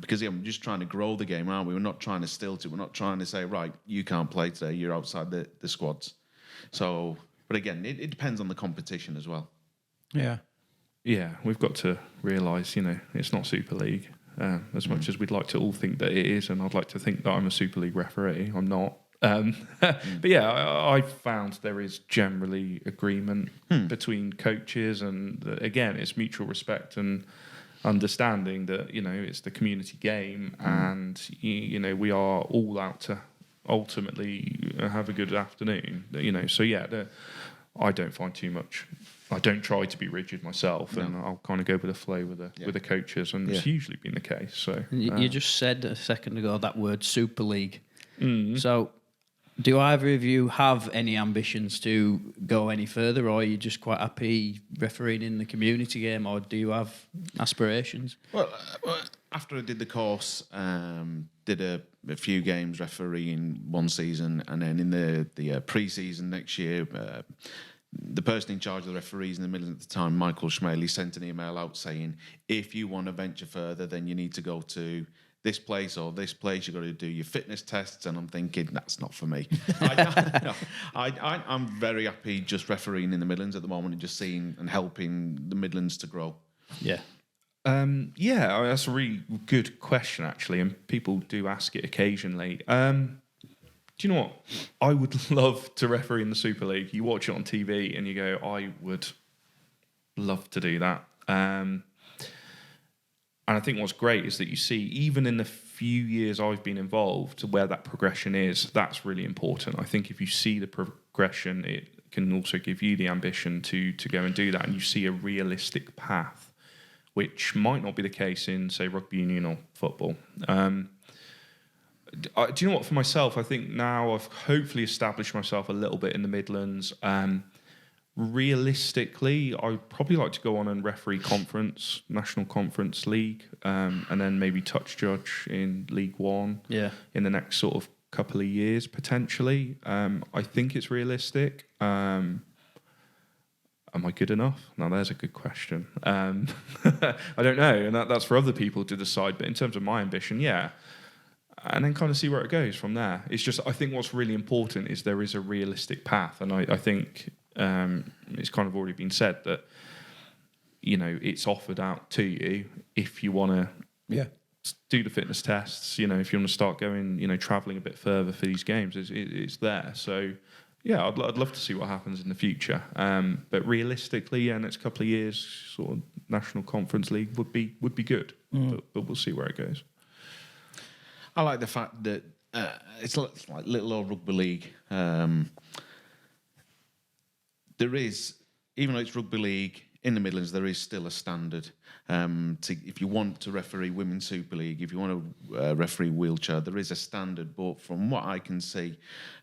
Because we're just trying to grow the game, aren't we? We're not trying to stilt it. We're not trying to say, right, you can't play today, you're outside the squads. So, but again, it depends on the competition as well. Yeah. Yeah, we've got to realise, it's not Super League. As much as we'd like to all think that it is, and I'd like to think that I'm a Super League referee, I'm not. But yeah, I've found there is generally agreement between coaches, and again, it's mutual respect and understanding that, it's the community game, and, we are all out to ultimately have a good afternoon. So yeah, I don't find too much. I don't try to be rigid myself, and I'll kind of go with the flow with the coaches, and it's usually been the case. So you just said a second ago that word Super League. So do either of you have any ambitions to go any further, or are you just quite happy refereeing in the community game, or do you have aspirations? Well, after I did the course, did a few games refereeing one season, and then in the pre-season next year, the person in charge of the referees in the Midlands at the time, Michael Schmaley, sent an email out saying, if you want to venture further, then you need to go to this place or this place. You've got to do your fitness tests. And I'm thinking, that's not for me. I'm very happy just refereeing in the Midlands at the moment and just seeing and helping the Midlands to grow. Yeah. That's a really good question, actually, and people do ask it occasionally. Do Do you know what? I would love to referee in the Super League. You watch it on TV and you go, I would love to do that. And I think what's great is that you see, even in the few years I've been involved, where that progression is, that's really important. I think if you see the progression, it can also give you the ambition to go and do that, and you see a realistic path, which might not be the case in, say, rugby union or football. Do you know what? For myself, I think now I've hopefully established myself a little bit in the Midlands. Realistically, I'd probably like to go on and referee conference, National Conference League, and then maybe touch judge in League One in the next sort of couple of years, potentially. I think it's realistic. Am I good enough? Now, there's a good question. I don't know, and that's for other people to decide. But in terms of my ambition, yeah. And then kind of see where it goes from there. It's just, I think what's really important is there is a realistic path. And I think it's kind of already been said that, you know, it's offered out to you if you want to do the fitness tests, you know, if you want to start going, you know, travelling a bit further for these games, it's there. So, yeah, I'd love to see what happens in the future. But realistically, next couple of years, sort of National Conference League would be good. But we'll see where it goes. I like the fact that it's like little old rugby league. There is, even though it's rugby league in the Midlands, there is still a standard. If you want to referee Women's Super League, if you want to referee wheelchair, there is a standard. But from what I can see,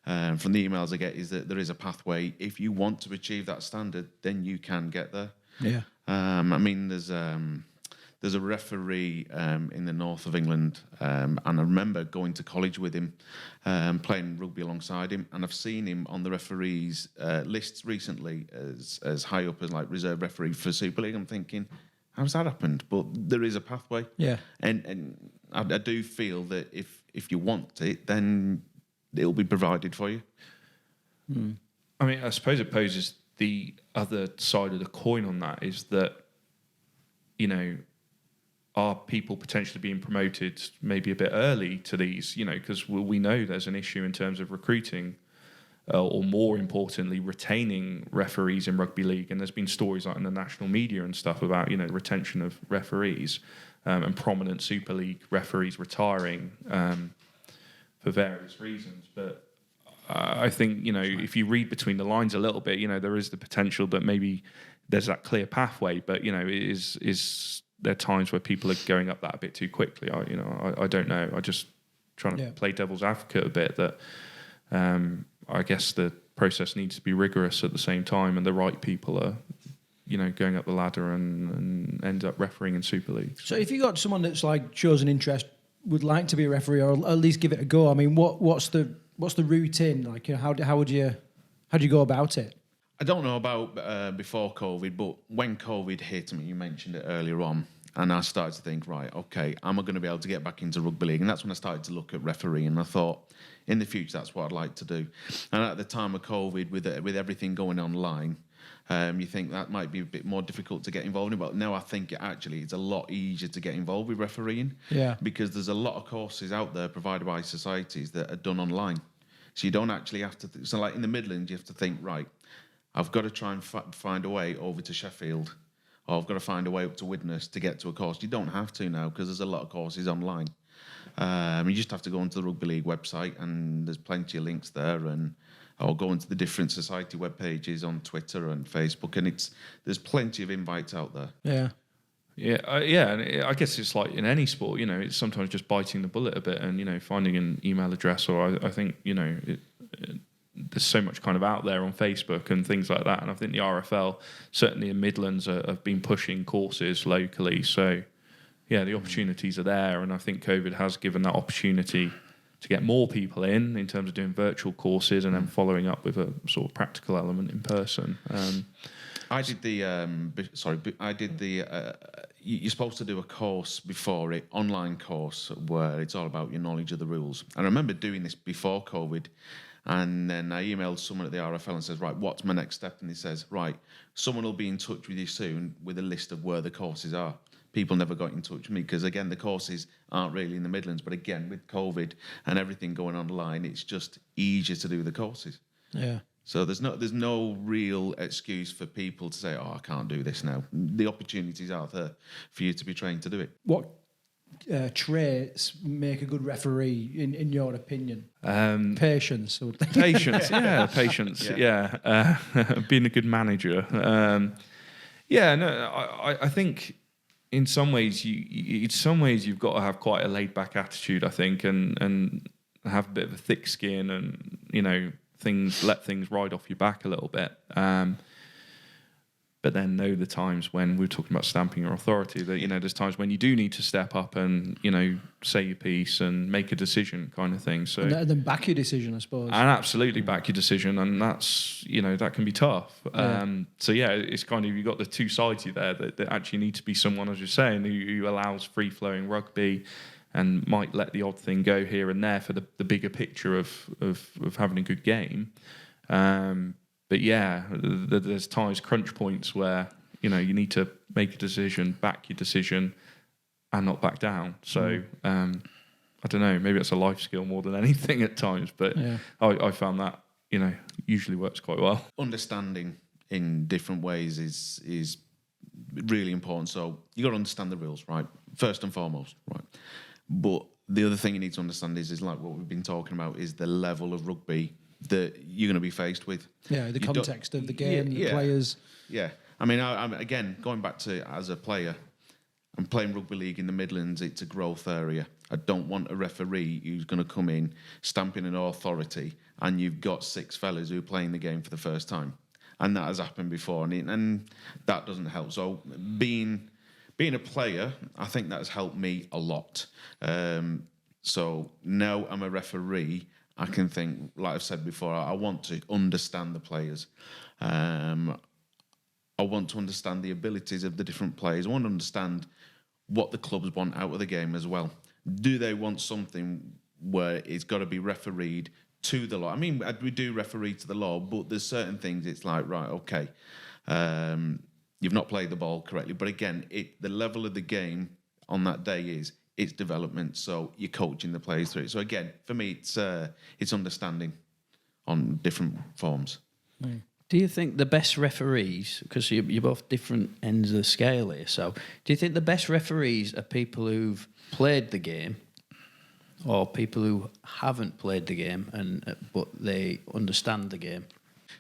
from the emails I get, is that there is a pathway. If you want to achieve that standard, then you can get there. Yeah. I mean, there's a referee in the north of England, and I remember going to college with him, playing rugby alongside him, and I've seen him on the referees' lists recently as high up as like reserve referee for Super League. I'm thinking, how's that happened? But there is a pathway. Yeah. And I do feel that if you want it, then it'll be provided for you. I mean, I suppose it poses the other side of the coin on that is that, you know, are people potentially being promoted maybe a bit early to these, you know, because we know there's an issue in terms of recruiting or more importantly, retaining referees in rugby league. And there's been stories like in the national media and stuff about, you know, retention of referees and prominent Super League referees retiring for various reasons. But I think, you know, if you read between the lines a little bit, you know, there is the potential that maybe there's that clear pathway, but, you know, is there are times where people are going up that a bit too quickly. I don't know. I just trying to play devil's advocate a bit that I guess the process needs to be rigorous at the same time, and the right people are, you know, going up the ladder and end up refereeing in Super League. So if you got someone that's like shows an interest, would like to be a referee, or at least give it a go, I mean, what's the routine like? You know, how do you go about it? I don't know about before COVID, but when COVID hit, I mean, you mentioned it earlier on, and I started to think, right, okay, am I going to be able to get back into rugby league? And that's when I started to look at refereeing, and I thought, in the future, that's what I'd like to do. And at the time of COVID, with everything going online, you think that might be a bit more difficult to get involved in, but now I think it's a lot easier to get involved with refereeing, because there's a lot of courses out there provided by societies that are done online. So you don't actually have to... So like in the Midlands, you have to think, right, I've got to try and find a way over to Sheffield, or I've got to find a way up to Widnes to get to a course. You don't have to now, because there's a lot of courses online. You just have to go onto the Rugby League website, and there's plenty of links there, or go into the different society web pages on Twitter and Facebook, and there's plenty of invites out there. And I guess it's like in any sport, you know, it's sometimes just biting the bullet a bit and, you know, finding an email address, or I think, you know, there's so much kind of out there on Facebook and things like that. And I think the RFL, certainly in Midlands, have been pushing courses locally. So, yeah, the opportunities are there. And I think COVID has given that opportunity to get more people in terms of doing virtual courses and then following up with a sort of practical element in person. I did you're supposed to do a course before it, online course, where it's all about your knowledge of the rules. And I remember doing this before COVID, and then I emailed someone at the RFL and says, right, what's my next step? And he says, right, someone will be in touch with you soon with a list of where the courses are. people never got in touch with me because, again, the courses aren't really in the Midlands. But again, with COVID and everything going online, it's just easier to do the courses. Yeah. So there's no real excuse for people to say, "Oh, I can't do this now." The opportunities are there for you to be trained to do it. What traits make a good referee, in your opinion? Patience. Patience, yeah, patience, yeah. Being a good manager. I think in some ways you've got to have quite a laid back attitude, I think, and have a bit of a thick skin, and let things ride off your back a little bit. But then know the times when we're talking about stamping your authority, that there's times when you do need to step up and say your piece and make a decision, kind of thing. So and then back your decision, I suppose. And absolutely back your decision, and that's that can be tough. It's kind of, you've got the two sides of you there that actually need to be someone, as you're saying, who allows free flowing rugby and might let the odd thing go here and there for the bigger picture of having a good game. But yeah, there's times, crunch points where you need to make a decision, back your decision, and not back down. So I don't know, maybe it's a life skill more than anything at times. But I found that usually works quite well. Understanding In different ways is really important. So you got to understand the rules, right? First and foremost, right? But the other thing you need to understand is like what we've been talking about, is the level of rugby that you're going to be faced with. Yeah, the context of the game, the players. Yeah. I mean, I'm again, going back to as a player, I'm playing rugby league in the Midlands. It's a growth area. I don't want a referee who's going to come in, stamping an authority, and you've got 6 fellas who are playing the game for the first time. And that has happened before, and that doesn't help. So being a player, I think that has helped me a lot. So now I'm a referee, I can think, like I've said before, I want to understand the players. I want to understand the abilities of the different players. I want to understand what the clubs want out of the game as well. Do they want something where it's got to be refereed to the law? I mean, we do referee to the law, but there's certain things it's like, right, okay, you've not played the ball correctly. But again, the level of the game on that day it's development, so you're coaching the players through it. So again, for me, it's understanding on different forms. Do you think the best referees, because you're both different ends of the scale here, so do you think the best referees are people who've played the game, or people who haven't played the game but they understand the game?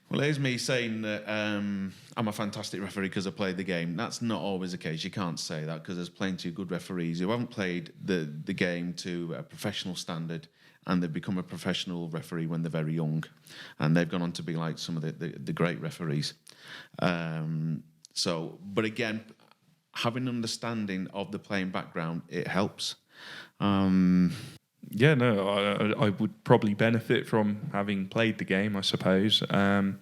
Well, here's me saying that I'm a fantastic referee because I played the game. That's not always the case. You can't say that, because there's plenty of good referees who haven't played the game to a professional standard, and they've become a professional referee when they're very young, and they've gone on to be like some of the great referees. But again, having an understanding of the playing background, it helps. Yeah, no, I would probably benefit from having played the game, I suppose. But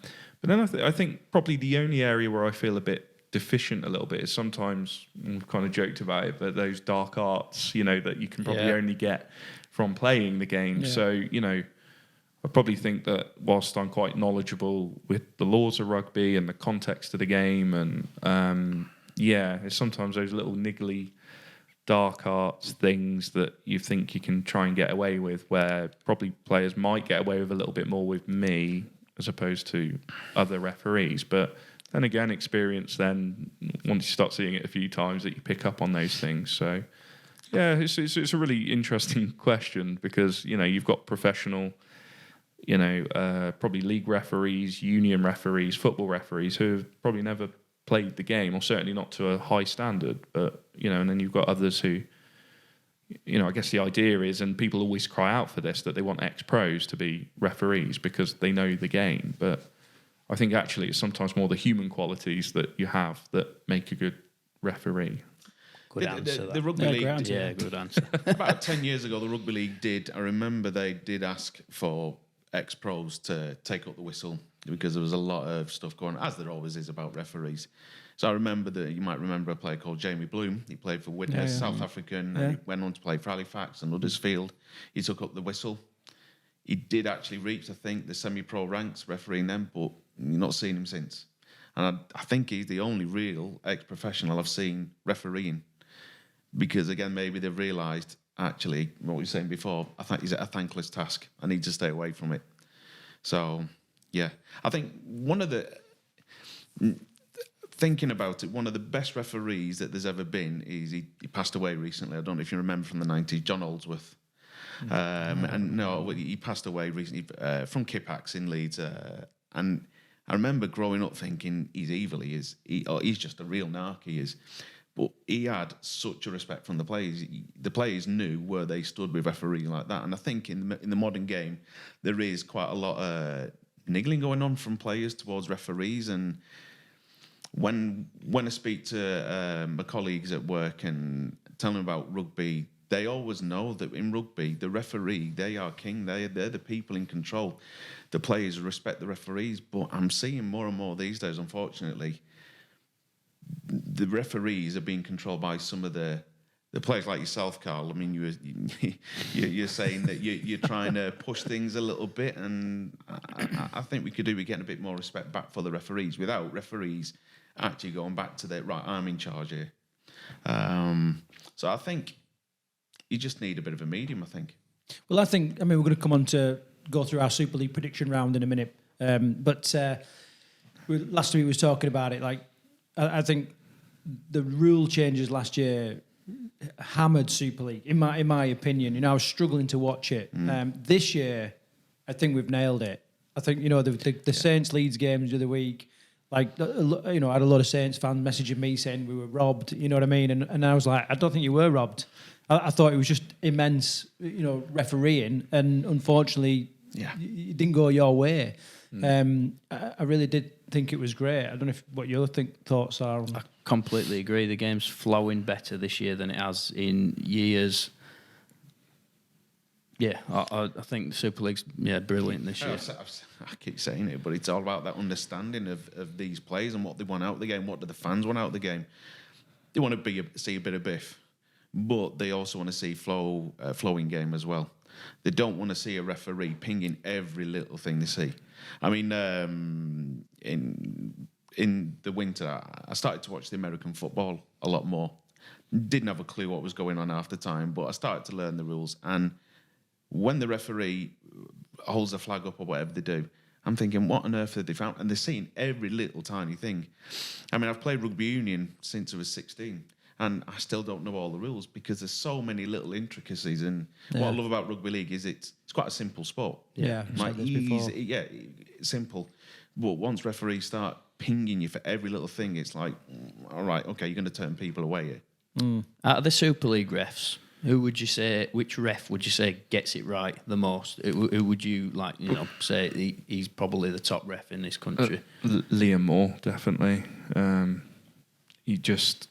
then I think probably the only area where I feel a bit deficient a little bit is sometimes, we've kind of joked about it, but those dark arts, that you can probably only get from playing the game. Yeah. So, I probably think that whilst I'm quite knowledgeable with the laws of rugby and the context of the game, and it's sometimes those little niggly dark arts things that you think you can try and get away with, where probably players might get away with a little bit more with me as opposed to other referees. But then again, experience, then once you start seeing it a few times, that you pick up on those things. So yeah, it's a really interesting question, because you've got professional, probably league referees, union referees, football referees who have probably never played the game, or certainly not to a high standard, but and then you've got others who, I guess the idea is, and people always cry out for this, that they want ex-pros to be referees because they know the game. But I think actually it's sometimes more the human qualities that you have that make a good referee. Good answer. The Rugby League, good answer. About 10 years ago, the Rugby League I remember they did ask for ex-pros to take up the whistle, because there was a lot of stuff going on, as there always is, about referees. So I remember you might remember a player called Jamie Bloom. He played for Widnes, South African, and he went on to play for Halifax and Huddersfield. He took up the whistle. He did actually reach, I think, the semi-pro ranks refereeing them, but you're not seeing him since. And I think he's the only real ex-professional I've seen refereeing. because again, maybe they've realised actually what we were saying before. I think it's a thankless task. I need to stay away from it. So, yeah, I think thinking about it, one of the best referees that there's ever been is he passed away recently. I don't know if you remember from the 90s, John Oldsworth. He passed away recently from Kippax in Leeds. And I remember growing up thinking he's evil. He's just a real narc. He is. But he had such a respect from the players. The players knew where they stood with refereeing like that. And I think in the modern game, there is quite a lot of niggling going on from players towards referees. And when I speak to my colleagues at work and tell them about rugby, they always know that in rugby, the referee, they are king. They're the people in control. The players respect the referees. But I'm seeing more and more these days, unfortunately, the referees are being controlled by some of the players like yourself, Carl. I mean, you're saying that you're trying to push things a little bit, and I think we could do with getting a bit more respect back for the referees without referees actually going back to their, right, I'm in charge here. So I think you just need a bit of a medium, I think. Well, we're going to come on to go through our Super League prediction round in a minute. But last week we was talking about it, like, I think the rule changes last year hammered Super League, in my opinion. I was struggling to watch it. This year, I think we've nailed it. I think, the Saints Leeds games of the week, like, I had a lot of Saints fans messaging me saying we were robbed, you know what I mean? And I was like, I don't think you were robbed. I thought it was just immense, refereeing, and unfortunately, it didn't go your way. I really did think it was great. I don't know what your thoughts are. I completely agree. The game's flowing better this year than it has in years. Yeah, I think the Super League's brilliant this year. I keep saying it, but it's all about that understanding of these players and what they want out of the game. What do the fans want out of the game? They want to see a bit of biff, but they also want to see flowing game as well. They don't want to see a referee pinging every little thing they see. I mean, in the winter, I started to watch the American football a lot more. Didn't have a clue what was going on half the time, but I started to learn the rules. And when the referee holds the flag up or whatever they do, I'm thinking, what on earth have they found? And they're seeing every little tiny thing. I mean, I've played rugby union since I was 16. And I still don't know all the rules because there's so many little intricacies. And what I love about rugby league is it's quite a simple sport. Yeah, like easy, simple. But once referees start pinging you for every little thing, it's like, all right, okay, you're going to turn people away here. Out of the Super League refs, which ref would you say gets it right the most? Who would you say he's probably the top ref in this country? Liam Moore, definitely. He just...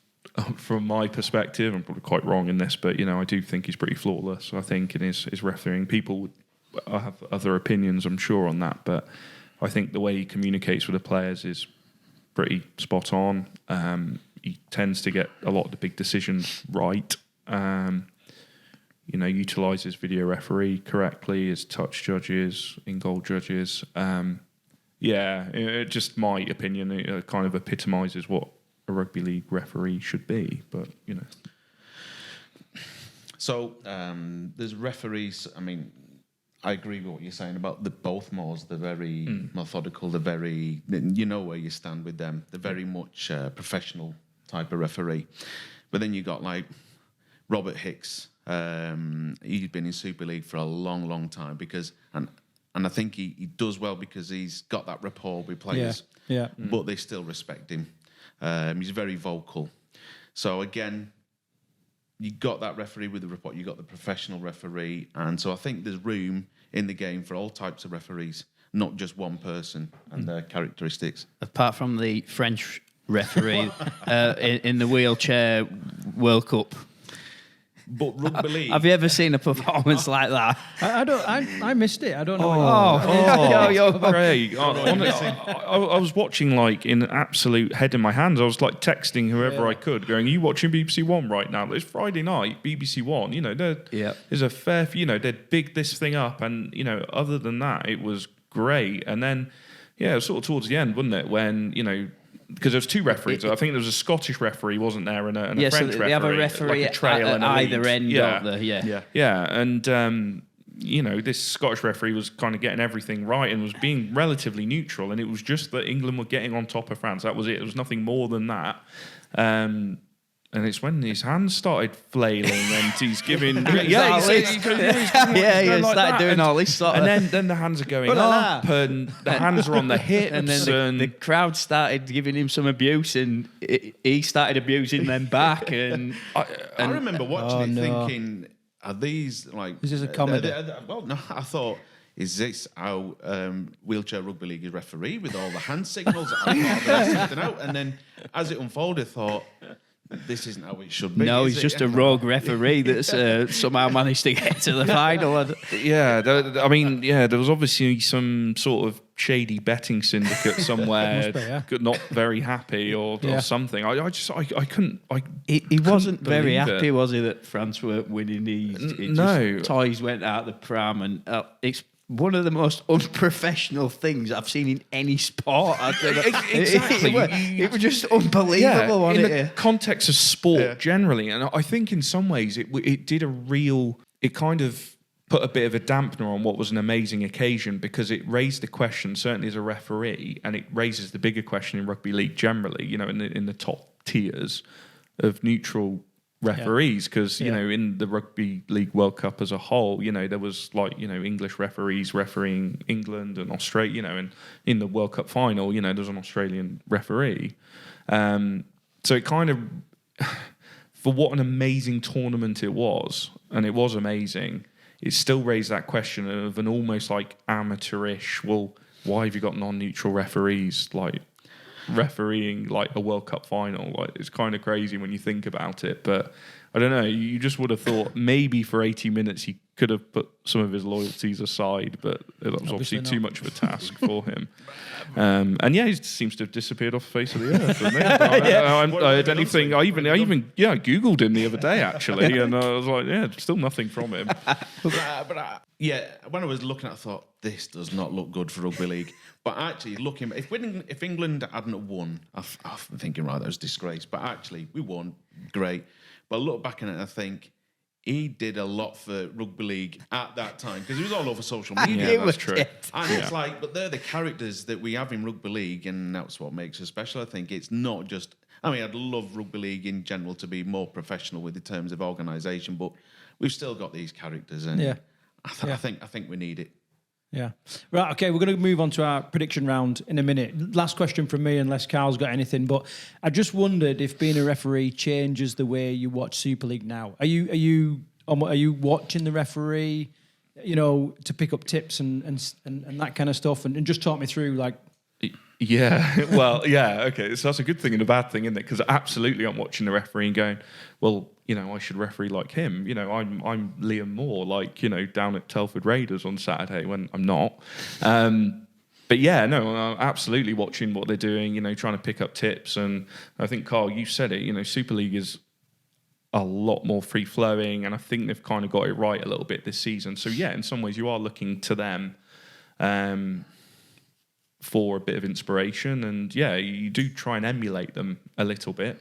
From my perspective, I'm probably quite wrong in this, but I do think he's pretty flawless. I think in his refereeing, people would have other opinions, I'm sure, on that. But I think the way he communicates with the players is pretty spot on. He tends to get a lot of the big decisions right. Utilises video referee correctly, his touch judges, in-goal judges. Just my opinion, it kind of epitomises what a rugby league referee should be, but So there's referees. I mean, I agree with what you're saying about both Moors. They're very methodical. They're very, where you stand with them. They're very much professional type of referee. But then you got like Robert Hicks. He's been in Super League for a long, long time and I think he does well because he's got that rapport with players. Yeah. But they still respect him. He's very vocal. So again, you got that referee with the report, you got the professional referee, and so I think there's room in the game for all types of referees, not just one person and their characteristics. Apart from the French referee in the wheelchair World Cup. But rugby league. Have you ever seen a performance like that? I missed it. I don't know. Craig, I was watching like in an absolute head in my hands. I was like texting whoever I could, going, "Are you watching BBC One right now? It's Friday night, BBC One. There's a fair few. They'd big this thing up, and other than that, it was great. And then, sort of towards the end, wasn't it? When because there was two referees. I think there was a Scottish referee, wasn't there, and a so French referee. they have a referee like a trail at and a either lead. end, Yeah. don't they? Yeah. Yeah, and this Scottish referee was kind of getting everything right and was being relatively neutral, and it was just that England were getting on top of France. That was it. It was nothing more than that. And it's when his hands started flailing and he's giving... He started doing all this sort of... And then the hands are going up and the hands are on the hips. And then the crowd started giving him some abuse and he started abusing them back. And I remember watching it thinking, are these like... Is this a comedy? Well, no, I thought... Is this how wheelchair rugby league is refereed with all the hand signals? I thought there was something out, and then as it unfolded, I thought this isn't how it should be. No, he's just a rogue referee that's somehow managed to get to the final. There was obviously some sort of shady betting syndicate somewhere, not very happy or something. I couldn't. He wasn't very happy, was he, that France weren't winning? No, toys went out the pram, and it's one of the most unprofessional things I've seen in any sport. Exactly. It was just unbelievable. In the context of sport generally, and I think in some ways it did it kind of put a bit of a dampener on what was an amazing occasion, because it raised the question, certainly as a referee, and it raises the bigger question in rugby league generally, in the top tiers of neutral referees, because in the Rugby League World Cup as a whole, there was English referees refereeing England and Australia, and in the World Cup final, there's an Australian referee. So it kind of, for what an amazing tournament it was, and it was amazing, it still raised that question of an almost like amateurish, well, why have you got non-neutral referees refereeing a World Cup final? It's kind of crazy when you think about it, but I don't know, you just would have thought maybe for 80 minutes he could have put some of his loyalties aside, but that was obviously too much of a task for him. He seems to have disappeared off the face of the earth, hasn't he? I had anything. I even Googled him the other day actually, and I was like, still nothing from him. When I was looking at it, I thought, this does not look good for rugby league. But actually, looking, if England hadn't won, I'm thinking, right, that was disgrace. But actually, we won, great. But I look back on it and I think he did a lot for rugby league at that time, because he was all over social media. Yeah, that's true. And it's but they're the characters that we have in rugby league, and that's what makes us special. I think it's not just... I'd love rugby league in general to be more professional with the terms of organisation, but we've still got these characters, and I think we need it. Yeah. Right, okay, we're going to move on to our prediction round in a minute. Last question from me, unless Carl's got anything, but I just wondered if being a referee changes the way you watch Super League now. Are you watching the referee, to pick up tips and that kind of stuff, and just talk me through, Yeah, well, okay. So that's a good thing and a bad thing, isn't it? Because absolutely, I'm watching the referee and going, well, I should referee like him. I'm Liam Moore, down at Telford Raiders on Saturday when I'm not. But I'm absolutely watching what they're doing. Trying to pick up tips, and I think, Carl, you said it. Super League is a lot more free flowing, and I think they've kind of got it right a little bit this season. So in some ways, you are looking to them for a bit of inspiration, and you do try and emulate them a little bit.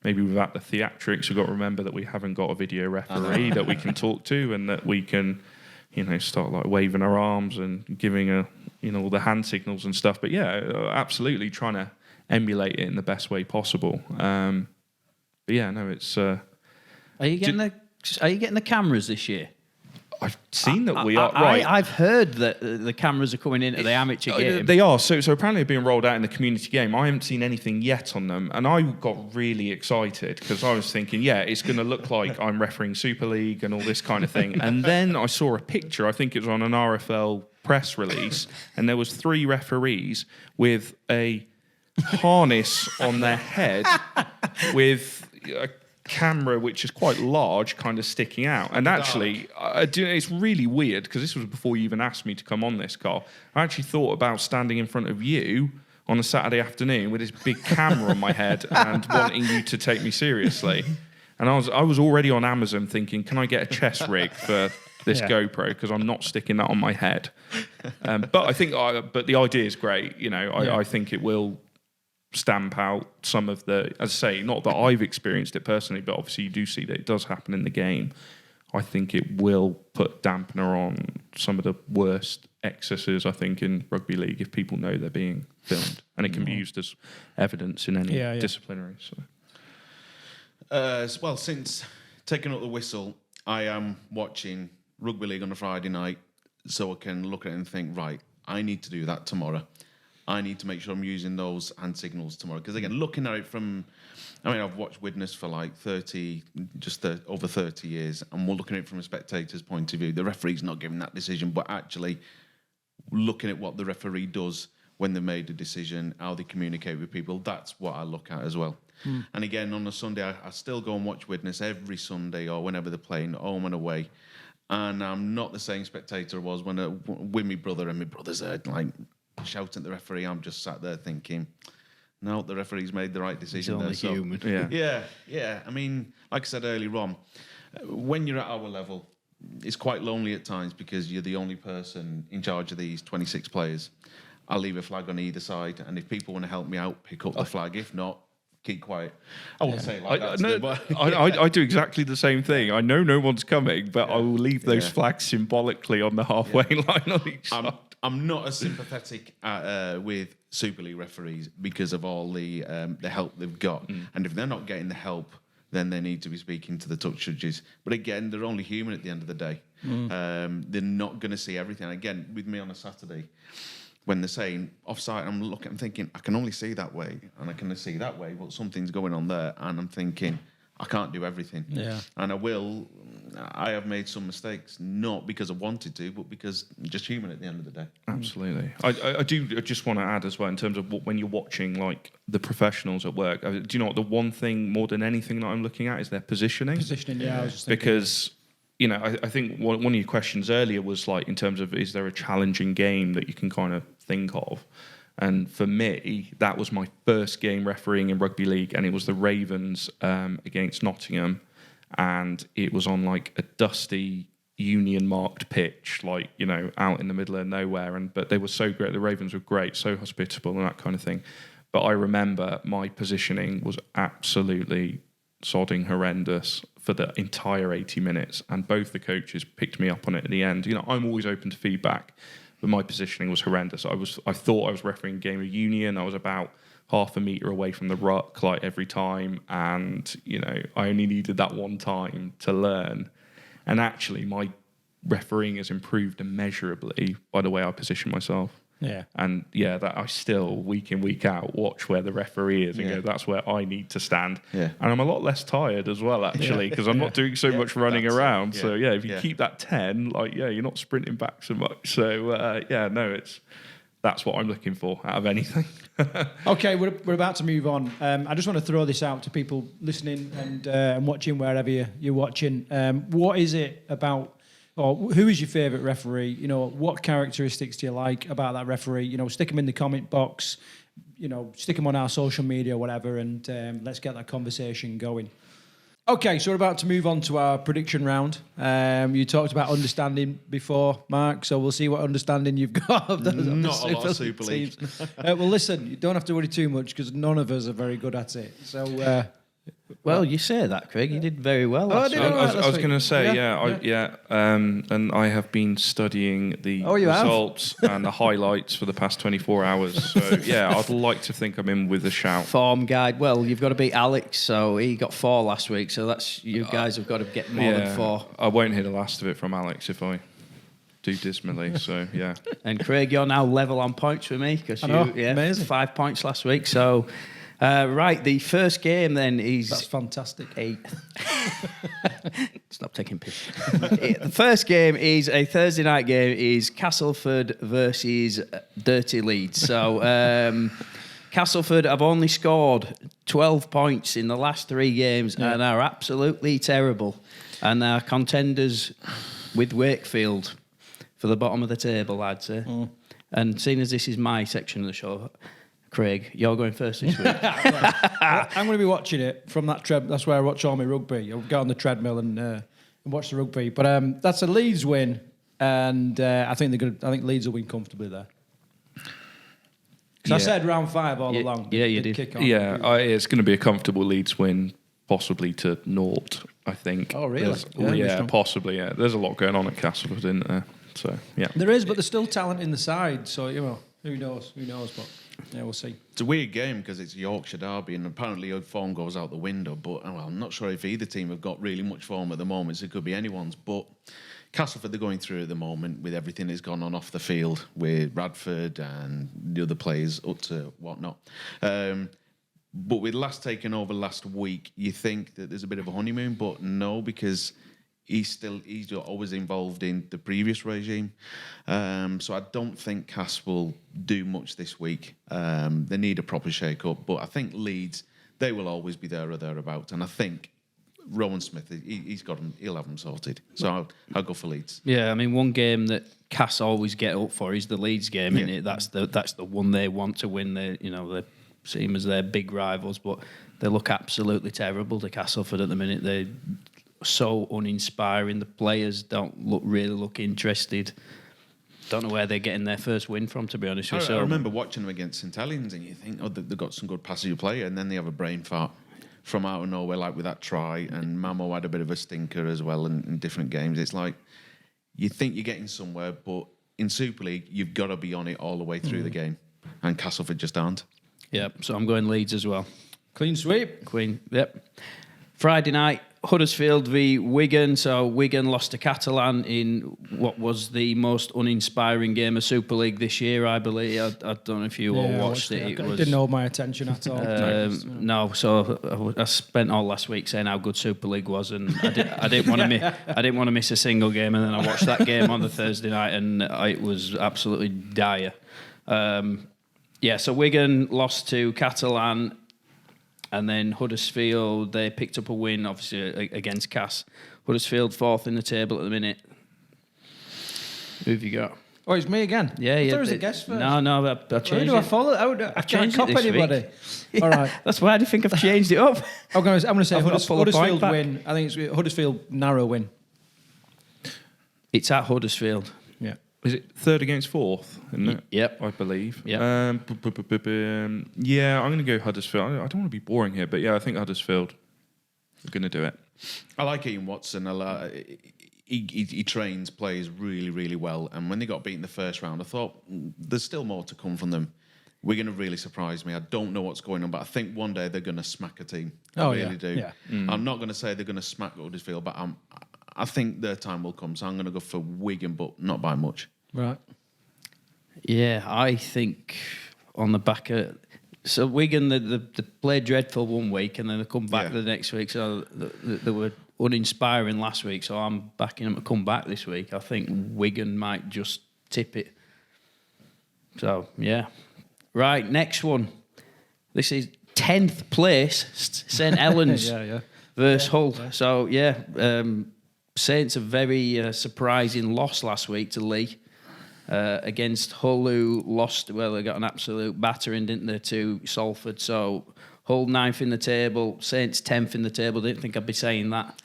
Maybe without the theatrics, we've got to remember that we haven't got a video referee that we can talk to, and that we can, start waving our arms and giving all the hand signals and stuff. But absolutely trying to emulate it in the best way possible. It's. Are you getting the cameras this year? I've seen that we are right. I've heard that the cameras are coming into the amateur game. They are. So apparently they're being rolled out in the community game. I haven't seen anything yet on them, and I got really excited because I was thinking, it's going to look like I'm refereeing Super League and all this kind of thing. And then I saw a picture. I think it was on an RFL press release, and there was 3 referees with a harness on their head with a camera which is quite large kind of sticking out, and actually it's really weird because this was before you even asked me to come on this, Carl. I actually thought about standing in front of you on a Saturday afternoon with this big camera on my head and wanting you to take me seriously, and I was already on Amazon thinking, can I get a chest rig for this GoPro, because I'm not sticking that on my head. But I think but the idea is great. I think it will stamp out some of the, as I say, not that I've experienced it personally, but obviously you do see that it does happen in the game. I think it will put dampener on some of the worst excesses, I think, in rugby league if people know they're being filmed. And it can be used as evidence in any disciplinary. So. Well, since taking up the whistle, I am watching rugby league on a Friday night so I can look at it and think, right, I need to do that tomorrow. I need to make sure I'm using those hand signals tomorrow. Because again, looking at it from, I've watched Widnes for like over 30 years, and we're looking at it from a spectator's point of view. The referee's not giving that decision, but actually looking at what the referee does when they made a decision, how they communicate with people, that's what I look at as well. And again, on a Sunday, I still go and watch Widnes every Sunday or whenever they're playing, home and away. And I'm not the same spectator I was with my brother, and my brother's like shouting at the referee. I'm just sat there thinking, no, the referee's made the right decision. He's only human. Yeah. I mean, like I said earlier on, when you're at our level, it's quite lonely at times because you're the only person in charge of these 26 players. I'll leave a flag on either side, and if people want to help me out, pick up the flag. If not, keep quiet. I won't say it like that. I do exactly the same thing. I know no one's coming, but I will leave those flags symbolically on the halfway line on each side. I'm not as sympathetic with Super League referees because of all the help they've got. And if they're not getting the help, then they need to be speaking to the touch judges. But again, they're only human at the end of the day. They're not going to see everything. Again, with me on a Saturday, when they're saying offside, I'm thinking, I can only see that way, and I can see that way, but something's going on there, and I'm thinking, I can't do everything. Yeah. And I have made some mistakes, not because I wanted to, but because I'm just human at the end of the day. Absolutely. I just want to add as well, in terms of when you're watching like the professionals at work, do you know what the one thing more than anything that I'm looking at is their positioning? Yeah. I was just thinking. Because, I think one of your questions earlier was like, in terms of, is there a challenging game that you can kind of think of? And for me, that was my first game refereeing in rugby league, and it was the Ravens against Nottingham, and it was on like a dusty union-marked pitch, like, out in the middle of nowhere. But they were so great. The Ravens were great, so hospitable and that kind of thing. But I remember my positioning was absolutely sodding horrendous for the entire 80 minutes, and both the coaches picked me up on it at the end. I'm always open to feedback, but my positioning was horrendous. I thought I was refereeing a game of union. I was about half a metre away from the ruck, like, every time, and I only needed that one time to learn. And actually, my refereeing has improved immeasurably by the way I position myself. Yeah. And that I still, week in, week out, watch where the referee is and go, that's where I need to stand. Yeah. And I'm a lot less tired as well, actually, because I'm not doing so much running around. So, if you keep that 10, you're not sprinting back so much. So, that's what I'm looking for out of anything. Okay, we're about to move on. I just want to throw this out to people listening and watching wherever you're watching. What is it about, or who is your favourite referee? What characteristics do you like about that referee? Stick them in the comment box, stick them on our social media, whatever, and let's get that conversation going. Okay, so we're about to move on to our prediction round. You talked about understanding before, Mark, so we'll see what understanding you've got of Not a lot of Super League. Well, listen, you don't have to worry too much because none of us are very good at it. So, well, you say that, Craig. You did very well. I was going to say, and I have been studying the results and the highlights for the past 24 hours. So, I'd like to think I'm in with a shout. Form guide. Well, you've got to beat Alex, so he got 4 last week. So that's you guys have got to get more than 4. I won't hear the last of it from Alex if I do dismally. So, yeah. And Craig, you're now level on points with me because amazing. 5 points last week. So. Right, the first game then is... That's fantastic. Stop taking piss. The first game is a Thursday night game, is Castleford versus Dirty Leeds. So Castleford have only scored 12 points in the last 3 games and are absolutely terrible. And are contenders with Wakefield for the bottom of the table, I'd say. And seeing as this is my section of the show... Craig, you're going first this week. I'm going to be watching it from that treadmill. That's where I watch all my rugby. I'll go on the treadmill and watch the rugby. But that's a Leeds win, and I think Leeds will win comfortably there. Because I said round 5 all along. Yeah, you did. Kick on. Yeah, it's going to be a comfortable Leeds win, possibly to 0, I think. Oh, really? Yeah, possibly, yeah. There's a lot going on at Castleford, isn't there? So, yeah. There is, but there's still talent in the side, so, who knows, but yeah, we'll see. It's a weird game because it's Yorkshire derby, and apparently form goes out the window, but I'm not sure if either team have got really much form at the moment, so it could be anyone's, but Castleford, they're going through at the moment with everything that's gone on off the field with Radford and the other players up to whatnot. But with Last taking over last week, you think that there's a bit of a honeymoon, but no, because he's always involved in the previous regime. So I don't think Cass will do much this week. They need a proper shake-up, but I think Leeds, they will always be there or thereabouts, and I think Rowan Smith, he'll have them sorted. So I'll go for Leeds. Yeah, I mean, one game that Cass always get up for is the Leeds game, isn't it? That's the one they want to win. They see them as their big rivals, but they look absolutely terrible to Castleford at the minute. They're so uninspiring. The players don't really look interested. Don't know where they're getting their first win from, to be honest with you. I remember watching them against St Helens, and you think, they've got some good passage player, and then they have a brain fart from out of nowhere, like with that try, and Mamo had a bit of a stinker as well in different games. It's like, you think you're getting somewhere, but in Super League, you've got to be on it all the way through the game, and Castleford just aren't. Yep, so I'm going Leeds as well. Clean sweep. Yep. Friday night, Huddersfield v Wigan. So Wigan lost to Catalan in what was the most uninspiring game of Super League this year, I believe. I don't know if you all watched it. It didn't hold my attention at all. No, so I spent all last week saying how good Super League was, and I didn't want to miss a single game. And then I watched that game on the Thursday night, and it was absolutely dire. So Wigan lost to Catalan. And then Huddersfield, they picked up a win, obviously, against Cass. Huddersfield 4th in the table at the minute. Who have you got? Oh, it's me again. Yeah. There was a guest first. No, I changed it. Who do I follow? I can't copy anybody. All right. That's why I think I've changed it up. I'm going to say Huddersfield win. I think it's Huddersfield narrow win. It's at Huddersfield. Yeah. Is it 3rd against 4th, isn't it? Yep. I believe. Yep. I'm going to go Huddersfield. I don't want to be boring here, but yeah, I think Huddersfield are going to do it. I like Ian Watson. He trains players really, really well. And when they got beaten the first round, I thought there's still more to come from them. We're going to really surprise me. I don't know what's going on, but I think one day they're going to smack a team. I really do. Yeah. I'm not going to say they're going to smack Huddersfield, but I think their time will come. So I'm going to go for Wigan, but not by much. Right. Yeah, I think on the back of... So Wigan, they played dreadful one week and then they come back the next week. So they were uninspiring last week. So I'm backing them to come back this week. I think Wigan might just tip it. So, yeah. Right, next one. This is 10th place, St Helens versus Hull. Yeah. So, Saints a very surprising loss last week to Lee against Hull, who lost. Well, they got an absolute battering, didn't they, to Salford? So Hull 9th in the table, Saints 10th in the table. Didn't think I'd be saying that.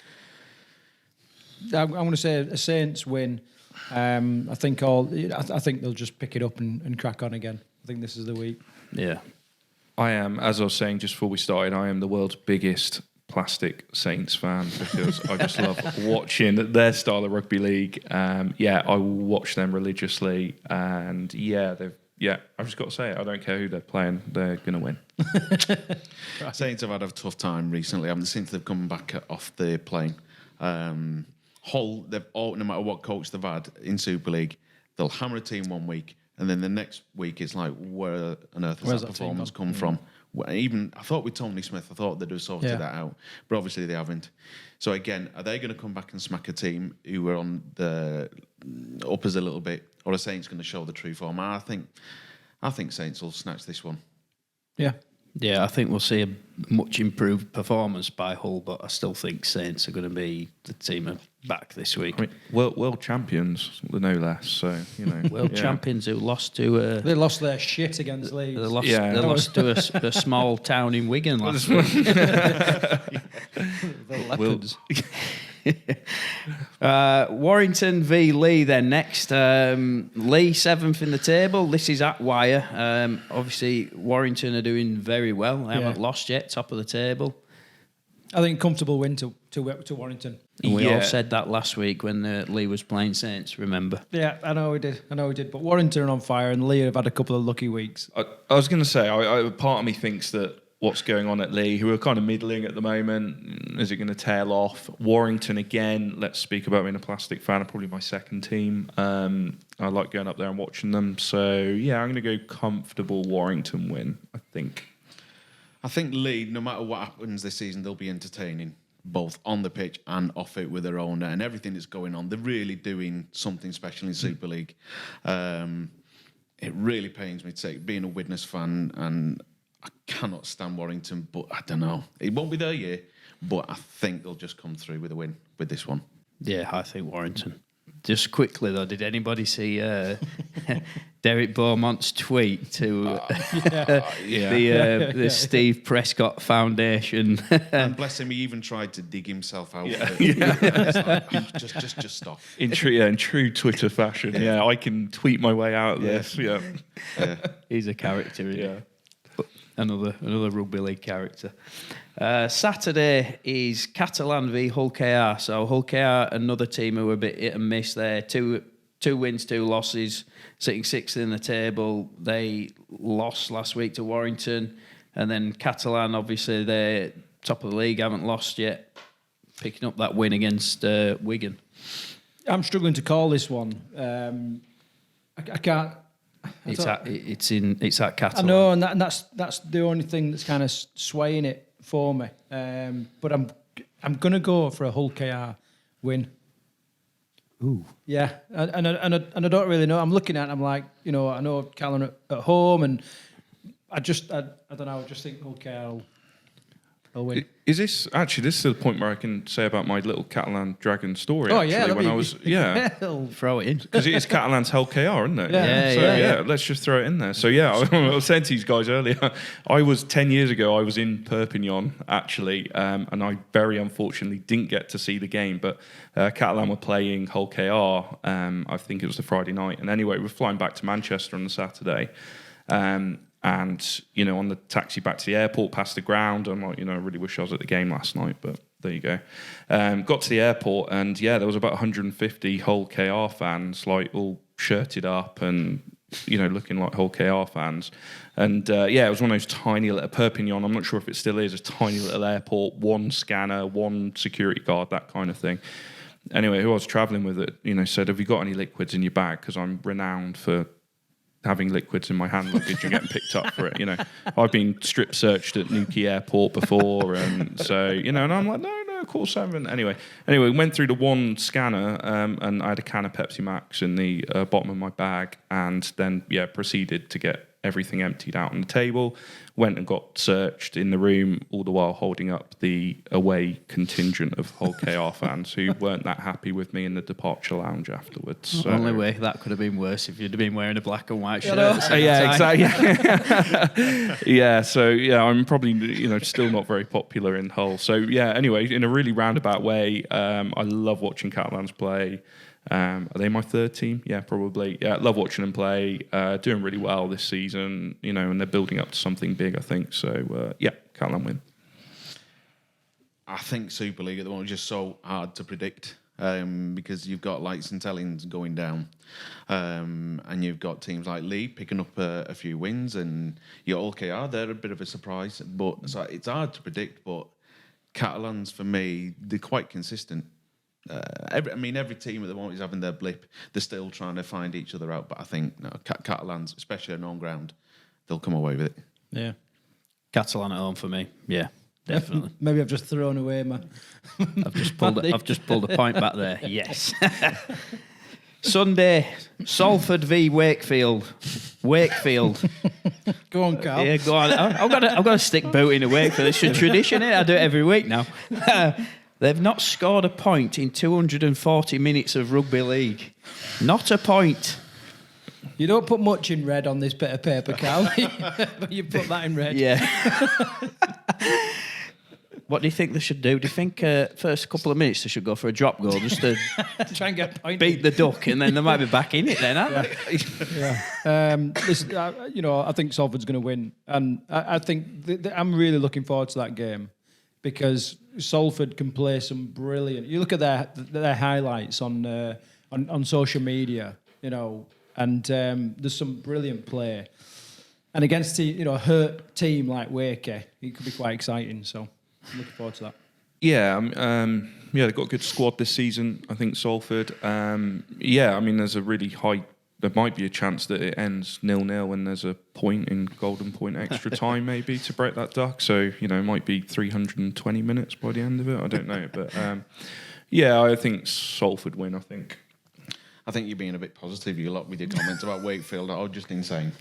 I'm going to say a Saints win. I think they'll just pick it up and crack on again. I think this is the week. Yeah, I am. As I was saying just before we started, I am the world's biggest plastic Saints fan because I just love watching their style of rugby league. I watch them religiously, and I've just got to say it. I don't care who they're playing; they're going to win. Right. Saints have had a tough time recently, since they've come back off the plane. Hull, no matter what coach they've had in Super League, they'll hammer a team one week, and then the next week it's like, where on earth has that performance come from? Even I thought with Tony Smith, I thought they'd have sorted that out, but obviously they haven't. So again, are they going to come back and smack a team who were on the uppers a little bit, or are Saints going to show the true form? I think Saints will snatch this one. Yeah, I think we'll see a much improved performance by Hull, but I still think Saints are going to be the team back this week. I mean, world champions, no less. So world champions who lost to. They lost their shit against Leeds. They lost to a small town in Wigan last week. The Leopards. Warrington v Lee then next. Lee 7th in the table. This is at wire. Obviously, Warrington are doing very well. They haven't lost yet, top of the table. I think comfortable win to Warrington. And we all said that last week when Lee was playing Saints, remember? Yeah, I know we did. But Warrington are on fire and Lee have had a couple of lucky weeks. I was going to say, part of me thinks that what's going on at Lee, who are kind of middling at the moment, is it going to tail off? Warrington again, let's speak about being a plastic fan, are probably my second team. I like going up there and watching them. So, yeah, I'm going to go comfortable Warrington win, I think. I think Lee, no matter what happens this season, they'll be entertaining, both on the pitch and off it with their owner and everything that's going on. They're really doing something special in Super League. It really pains me to say, being a Widnes fan, and I cannot stand Warrington, but I don't know. It won't be their year, but I think they'll just come through with a win with this one. Yeah, I think Warrington. Just quickly though, did anybody see Derek Beaumont's tweet to the Steve Prescott Foundation? And bless him, he even tried to dig himself out. It's like, just stop. In true Twitter fashion, I can tweet my way out of this. Yeah. He's a character, isn't he? Another rugby league character. Saturday is Catalan v Hull KR. So Hull KR, another team who were a bit hit and miss there. Two wins, 2 losses, sitting 6th in the table. They lost last week to Warrington. And then Catalan, obviously, they're top of the league, haven't lost yet, picking up that win against Wigan. I'm struggling to call this one. I can't... It's at Catalan. I know, and that's the only thing that's kind of swaying it for me. But I'm going to go for a Hull KR win. Ooh. Yeah, and I don't really know. I'm looking at it, I'm like, I know Callan at home, and I don't know. I just think Hull KR will win. Is this the point where I can say about my little Catalan Dragon story? Oh, actually, yeah. I was throw it in. Because it is Catalan's Hull KR, isn't it? Yeah. Let's just throw it in there. So I was saying to these guys earlier, I was 10 years ago, I was in Perpignan actually, and I very unfortunately didn't get to see the game, but Catalan were playing Hull KR. I think it was the Friday night, and anyway, we're flying back to Manchester on the Saturday. And, on the taxi back to the airport, past the ground, I'm like, I really wish I was at the game last night, but there you go. Got to the airport, and, there was about 150 Hull KR fans, like, all shirted up and, looking like Hull KR fans. And, it was one of those tiny little Perpignan, I'm not sure if it still is, a tiny little airport, 1 scanner, 1 security guard, that kind of thing. Anyway, who I was travelling with it, said, have you got any liquids in your bag? Because I'm renowned for having liquids in my hand luggage and getting picked up for it. I've been strip searched at Newquay Airport before, and so and I'm like, no, of course I haven't. Anyway, went through the 1 scanner, and I had a can of Pepsi Max in the bottom of my bag, and then proceeded to get everything emptied out on the table. Went and got searched in the room, all the while holding up the away contingent of Hull KR fans who weren't that happy with me in the departure lounge afterwards. So. Only way that could have been worse if you'd have been wearing a black and white shirt. Exactly. I'm probably still not very popular in Hull. So anyway, in a really roundabout way, I love watching Catalans play. Are they my 3rd team? Yeah, probably. Yeah, love watching them play. Doing really well this season, and they're building up to something big, I think. So, Catalan win. I think Super League at the moment is just so hard to predict because you've got like St Helens going down and you've got teams like Lee picking up a few wins, and your Hull KR, they're a bit of a surprise. But so it's hard to predict, but Catalans, for me, they're quite consistent. Every team at the moment is having their blip. They're still trying to find each other out. But I think Catalans, especially on home ground, they'll come away with it. Yeah, Catalan at home for me. Yeah, definitely. Maybe I've just thrown away my. I've just pulled a point back there. Yes. Sunday, Salford v Wakefield. Go on, Carl. Yeah, go on. I've got to stick boot in a Wakefield. It's a tradition, I do it every week now. They've not scored a point in 240 minutes of rugby league. Not a point. You don't put much in red on this bit of paper, Carl. But you put that in red. Yeah. What do you think they should do? Do you think first couple of minutes they should go for a drop goal just to Try and get pointed. beat the duck, and then they might be back in it then, aren't they? Listen, I think Salford's going to win, and I think I'm really looking forward to that game because Salford can play some brilliant. You look at their highlights on social media, and there's some brilliant play. And against a hurt team like Wakey, it could be quite exciting. So I'm looking forward to that. Yeah, they've got a good squad this season. I think Salford. There's a really high. There might be a chance that it ends 0-0 and there's a point in golden point extra time maybe to break that duck. So it might be 320 minutes by the end of it. I don't know, but I think Salford win. I think you're being a bit positive, you lot, with your comments about Wakefield. Oh, just insane.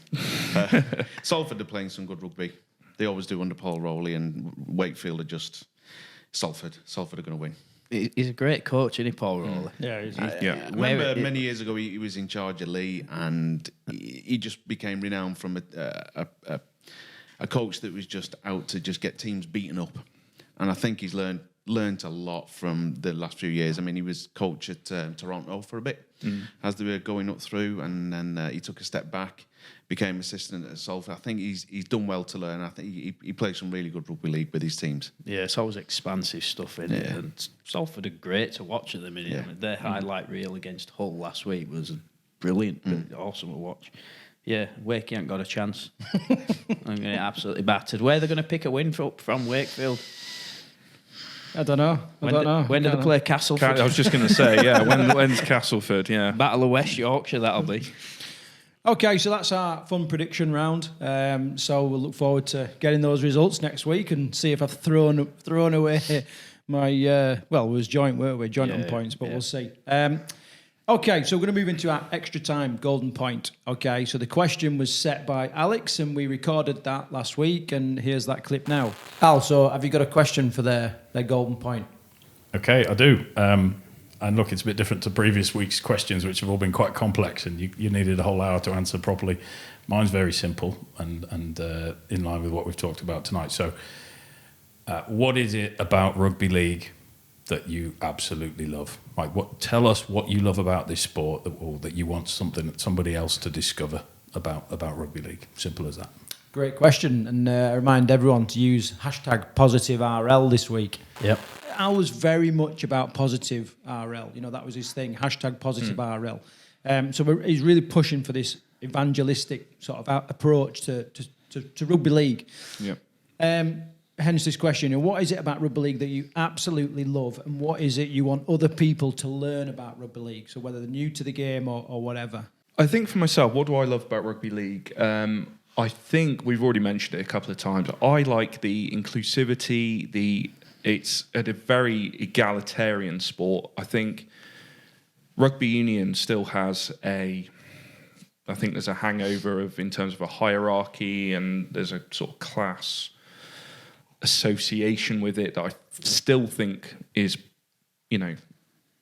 Salford are playing some good rugby. They always do under Paul Rowley, and Wakefield are just Salford. Salford are going to win. He's a great coach, isn't he, Paul Rowley? Yeah, I remember many years ago he was in charge of Lee, and he just became renowned from a coach that was just out to just get teams beaten up. And I think he's learned a lot from the last few years. I mean, he was coach at Toronto for a bit as they were going up through, and then he took a step back, became assistant at Salford. I think he's done well to learn. I think he plays some really good rugby league with his teams. Yeah, it's always expansive stuff in it, and Salford are great to watch at the minute. Yeah. I mean, their highlight reel against Hull last week was brilliant, awesome to watch. Yeah, Wakey ain't got a chance. I'm going to get absolutely battered. Where are they going to pick a win from Wakefield? I don't know. When do they play Castleford? I was just going to say, when's Castleford? Yeah, Battle of West Yorkshire, that'll be. Okay, so that's our fun prediction round. So we'll look forward to getting those results next week and see if I've thrown away my it was joint, weren't we? Joint on points, but we'll see. Okay, so we're going to move into our extra time golden point. Okay, so the question was set by Alex, and we recorded that last week, and here's that clip now. Al, so have you got a question for their golden point? Okay, I do. And look, it's a bit different to previous week's questions, which have all been quite complex, and you needed a whole hour to answer properly. Mine's very simple and in line with what we've talked about tonight. So, what is it about rugby league that you absolutely love? Like, tell us what you love about this sport, or that you want somebody else to discover about rugby league. Simple as that. Great question, and I remind everyone to use #PositiveRL this week. Yep. Al was very much about positive RL. That was his thing, #PositiveRL. So he's really pushing for this evangelistic sort of approach to rugby league. yeah. Hence this question, what is it about rugby league that you absolutely love, and what is it you want other people to learn about rugby league? So whether they're new to the game or whatever. I think for myself, what do I love about rugby league? I think we've already mentioned it a couple of times. I like the inclusivity, it's a very egalitarian sport. I think rugby union still has I think there's a hangover in terms of a hierarchy, and there's a sort of class association with it that I still think is,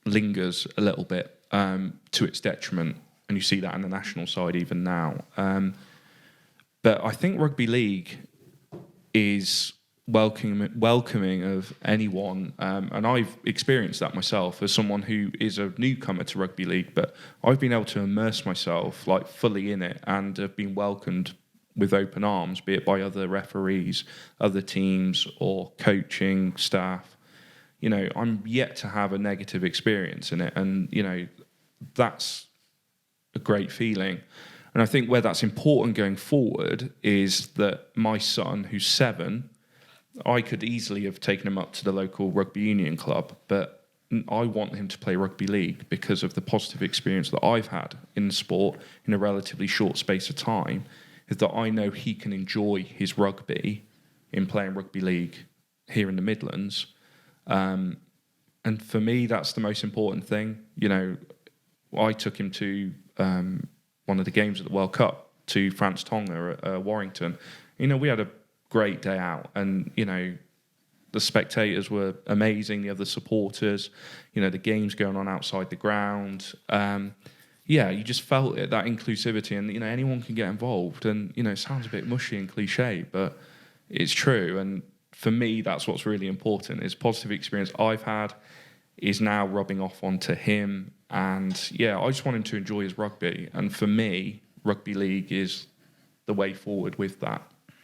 lingers a little bit to its detriment. And you see that in the national side even now. But I think rugby league is welcoming of anyone, and I've experienced that myself as someone who is a newcomer to rugby league, but I've been able to immerse myself fully in it and have been welcomed with open arms, be it by other referees, other teams, or coaching staff. I'm yet to have a negative experience in it, and that's a great feeling. And I think where that's important going forward is that my son, who's 7, I could easily have taken him up to the local rugby union club, but I want him to play rugby league because of the positive experience that I've had in sport in a relatively short space of time, is that I know he can enjoy his rugby in playing rugby league here in the Midlands. And for me, that's the most important thing. I took him to one of the games at the World Cup, to France Tonga at Warrington. We had a great day out, and the spectators were amazing, the other supporters, the games going on outside the ground. You just felt it, that inclusivity, and anyone can get involved. And it sounds a bit mushy and cliche, but it's true. And for me, that's what's really important. Is positive experience I've had is now rubbing off onto him. And yeah, I just want him to enjoy his rugby. And for me, rugby league is the way forward with that.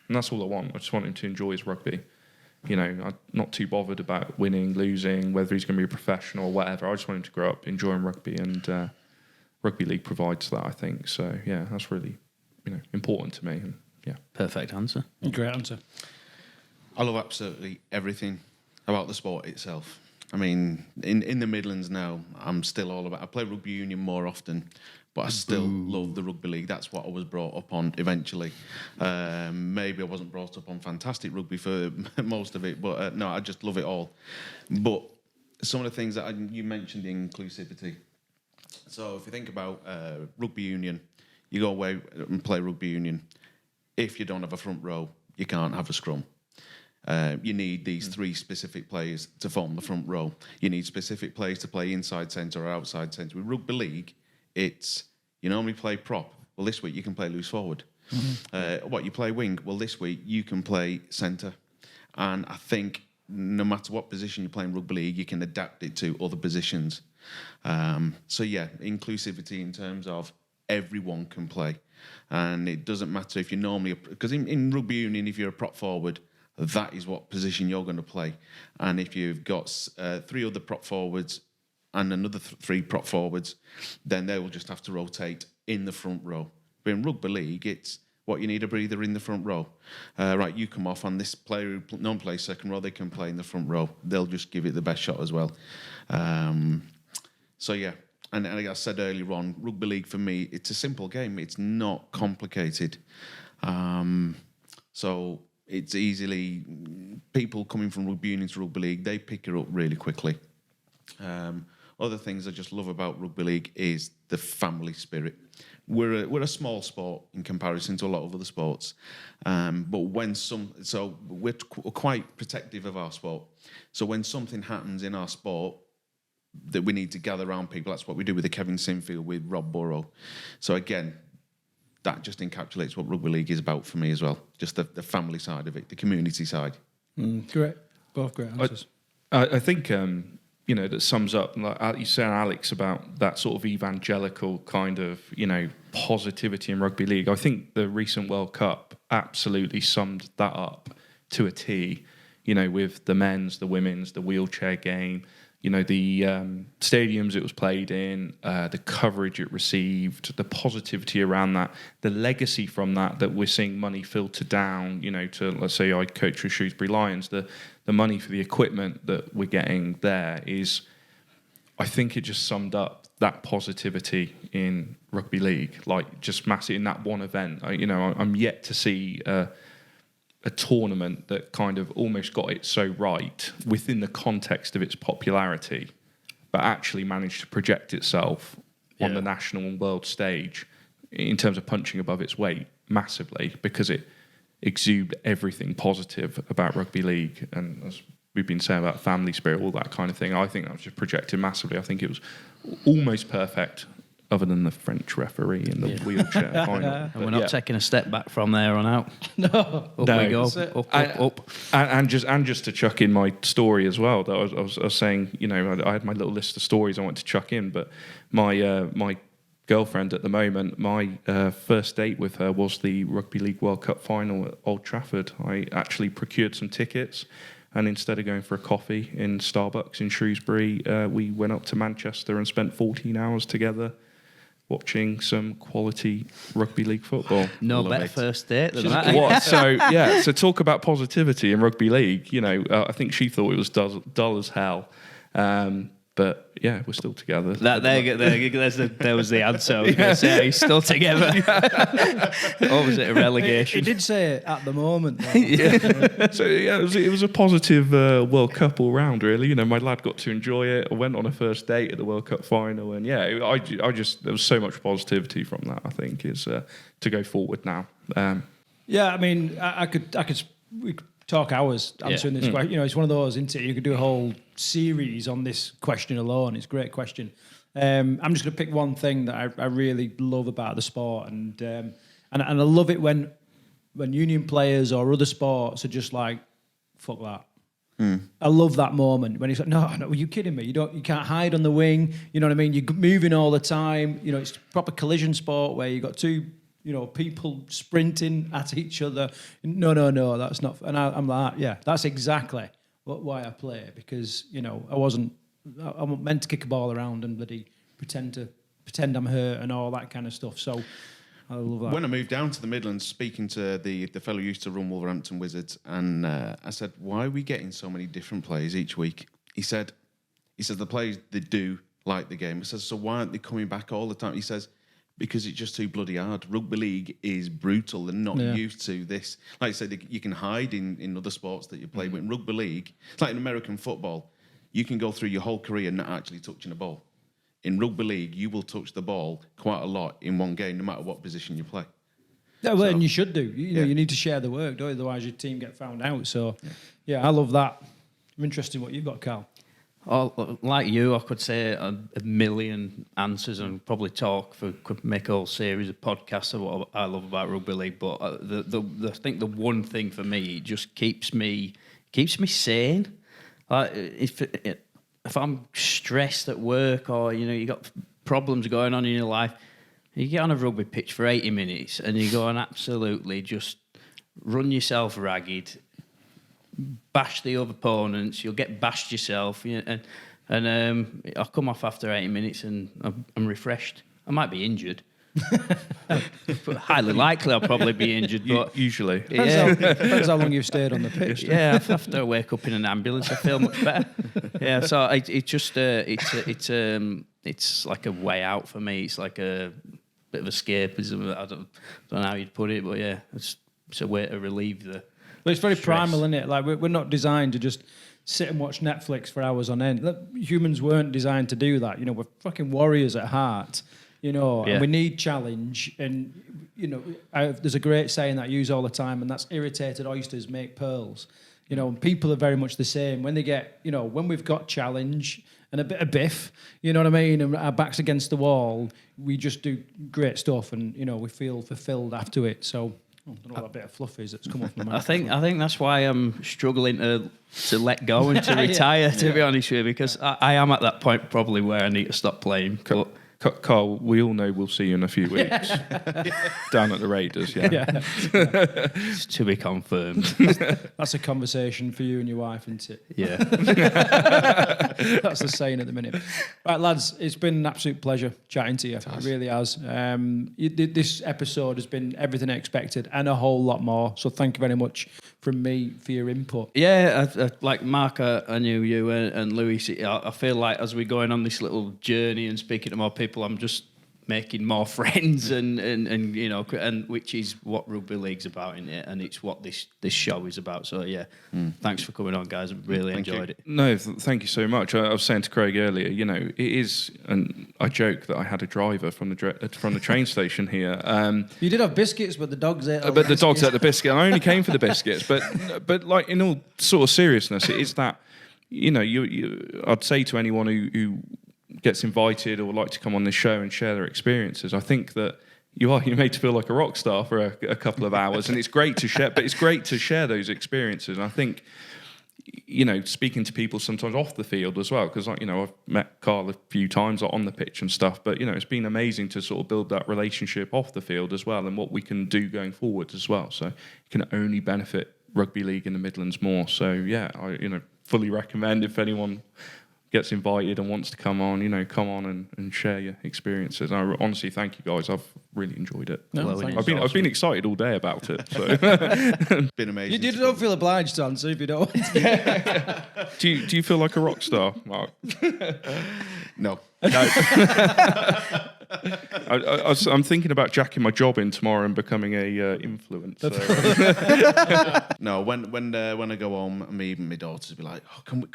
And that's all I want. I just want him to enjoy his rugby. You know, I'm not too bothered about winning, losing, whether he's going to be a professional or whatever. I just want him to grow up enjoying rugby, and rugby league provides that, I think. So yeah, that's really, important to me. And yeah, Perfect answer. Great answer. I love absolutely everything about the sport itself. I mean, in the Midlands now, I'm still all about... I play rugby union more often, but I still love the rugby league. That's what I was brought up on eventually. Maybe I wasn't brought up on fantastic rugby for most of it, but no, I just love it all. But some of the things that you mentioned, the inclusivity. So if you think about rugby union, you go away and play rugby union. If you don't have a front row, you can't have a scrum. You need these three specific players to form the front row. You need specific players to play inside centre or outside centre. With rugby league, it's you normally play prop. Well, this week you can play loose forward. You play wing? Well, this week you can play centre. And I think no matter what position you play in rugby league, you can adapt it to other positions. So yeah, inclusivity in terms of everyone can play. And it doesn't matter if you're normally... Because in rugby union, if you're a prop forward... that is what position you're going to play. And if you've got three other prop forwards and another three prop forwards, then they will just have to rotate in the front row. But in rugby league, it's what you need a breather in the front row. Right, you come off, and this player who non-plays second row, they can play in the front row. They'll just give it the best shot as well. So, yeah. And like I said earlier on, rugby league for me, it's a simple game. It's not complicated. So... it's easily, people coming from rugby union to rugby league, they pick it up really quickly. Other things I just love about rugby league is the family spirit. We're a small sport in comparison to a lot of other sports, but we're quite protective of our sport. So when something happens in our sport that we need to gather around people, that's what we do with the Kevin Sinfield, with Rob Burrow. So again, that just encapsulates what rugby league is about for me as well. Just the family side of it, the community side. Great. Both great answers. I think, that sums up, like you said, Alex, about that sort of evangelical kind of, positivity in rugby league. I think the recent World Cup absolutely summed that up to a T, with the men's, the women's, the wheelchair game, the stadiums it was played in, the coverage it received, the positivity around that, the legacy from that we're seeing money filter down, to, let's say I coach with Shrewsbury Lions, the money for the equipment that we're getting there is, I think it just summed up that positivity in rugby league, like just massive in that one event. I'm yet to see... a tournament that kind of almost got it so right within the context of its popularity, but actually managed to project itself on the national and world stage in terms of punching above its weight massively, because it exuded everything positive about rugby league. And as we've been saying about family spirit, all that kind of thing, I think that was just projected massively. I think it was almost perfect, other than the French referee in the wheelchair final. And we're not taking a step back from there on out. No. Up we go. Up. And just to chuck in my story as well, that I was saying, I had my little list of stories I wanted to chuck in, but my girlfriend at the moment, my first date with her was the Rugby League World Cup final at Old Trafford. I actually procured some tickets, and instead of going for a coffee in Starbucks in Shrewsbury, we went up to Manchester and spent 14 hours together watching some quality rugby league football. No better first date than that. What? So talk about positivity in rugby league. I think she thought it was dull as hell. But yeah, we're still together. There was the answer. I was going to say, he's still together. Or was it a relegation? He did say it at the moment. So yeah, it was a positive World Cup all round, really. My lad got to enjoy it. I went on a first date at the World Cup final, and yeah, there was so much positivity from that. I think is to go forward now. Yeah, I mean, we could talk hours answering this question. It's one of those, isn't it? You could do a whole series on this question alone. It's a great question. I'm just going to pick one thing that I really love about the sport, and I love it when union players or other sports are just like fuck that. I love that moment when he's like, no, are you kidding me? You can't hide on the wing. You know what I mean? You're moving all the time. You know, it's proper collision sport where you got two, people sprinting at each other. No, that's not. And I'm like, yeah, that's exactly why I play, because I wasn't meant to kick a ball around and bloody pretend I'm hurt and all that kind of stuff. So I love that. When I moved down to the Midlands, speaking to the fellow who used to run Wolverhampton Wizards, and I said, why are we getting so many different players each week? He said the players, they do like the game. I said, so why aren't they coming back all the time? He says, because it's just too bloody hard. Rugby league is brutal. They're not used to this. Like I said, you can hide in other sports that you play, but in rugby league, it's like in American football, you can go through your whole career not actually touching a ball. In rugby league, you will touch the ball quite a lot in one game, no matter what position you play. Yeah, well, and you should do. You need to share the work, don't you? Otherwise your team get found out. So, I love that. I'm interested in what you've got, Carl. Oh, like you, I could say a million answers and probably could make a whole series of podcasts of what I love about rugby league. But I think the one thing for me, it just keeps me sane. Like if I'm stressed at work or you got problems going on in your life, you get on a rugby pitch for 80 minutes and you go and absolutely just run yourself ragged, bash the other opponents. You'll get bashed yourself, and I'll come off after 80 minutes and I'm refreshed. I might be injured. But highly likely I'll probably be injured, but usually depends how long you've stayed on the pitch. Yeah, after I wake up in an ambulance, I feel much better. Yeah, so it's like a way out for me. It's like a bit of escapism. I don't know how you'd put it, but yeah, it's a way to relieve the. But it's very stress. primal, isn't it? Like we're not designed to just sit and watch Netflix for hours on end. Look, humans weren't designed to do that. We're fucking warriors at heart. And we need challenge. And, there's a great saying that I use all the time, and that's irritated oysters make pearls. And people are very much the same. When they get, when we've got challenge and a bit of biff, you know what I mean, and our backs against the wall, we just do great stuff and, we feel fulfilled after it. So I don't know what that bit of fluff is that's come off my mouth. I think that's why I'm struggling to let go and to retire, to be honest with you, because I am at that point probably where I need to stop playing. But Carl, we all know we'll see you in a few weeks down at the Raiders. It's to be confirmed. That's a conversation for you and your wife, isn't it? Yeah. That's the saying at the minute. Right, lads, it's been an absolute pleasure chatting to you. It really has. This episode has been everything I expected and a whole lot more. So thank you very much from me for your input. Yeah, like Mark, I knew you and Louis. I feel like as we're going on this little journey and speaking to more people, I'm just making more friends and which is what rugby league's about, in it, and it's what this show is about. So thanks for coming on, guys. I really enjoyed it. No, thank you so much. I was saying to Craig earlier, it is, and I joke that I had a driver from the train station here. You did have biscuits, but the dogs ate. But the dogs ate the biscuit. I only came for the biscuits. But like in all sort of seriousness, it is that I'd say to anyone who gets invited or would like to come on this show and share their experiences, I think that you're made to feel like a rock star for a couple of hours, and it's great to share. But it's great to share those experiences. And I think, speaking to people sometimes off the field as well, because I've met Carl a few times on the pitch and stuff. But it's been amazing to sort of build that relationship off the field as well, and what we can do going forward as well. So it can only benefit rugby league in the Midlands more. So I fully recommend if anyone gets invited and wants to come on, come on and share your experiences. And I honestly thank you guys. I've really enjoyed it. I've been excited all day about it. So been amazing. You don't feel obliged to answer if you don't. Do you feel like a rock star, Mark? No. I'm thinking about jacking my job in tomorrow and becoming a influencer. No, when I go home, me and my daughters will be like,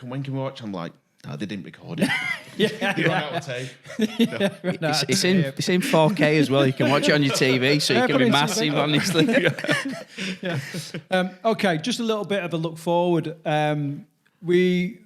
when can we watch? I'm like, no, they didn't record it. You're on out of tape. It's in 4K as well. You can watch it on your TV, so you can be massive, honestly. Okay, just a little bit of a look forward. We've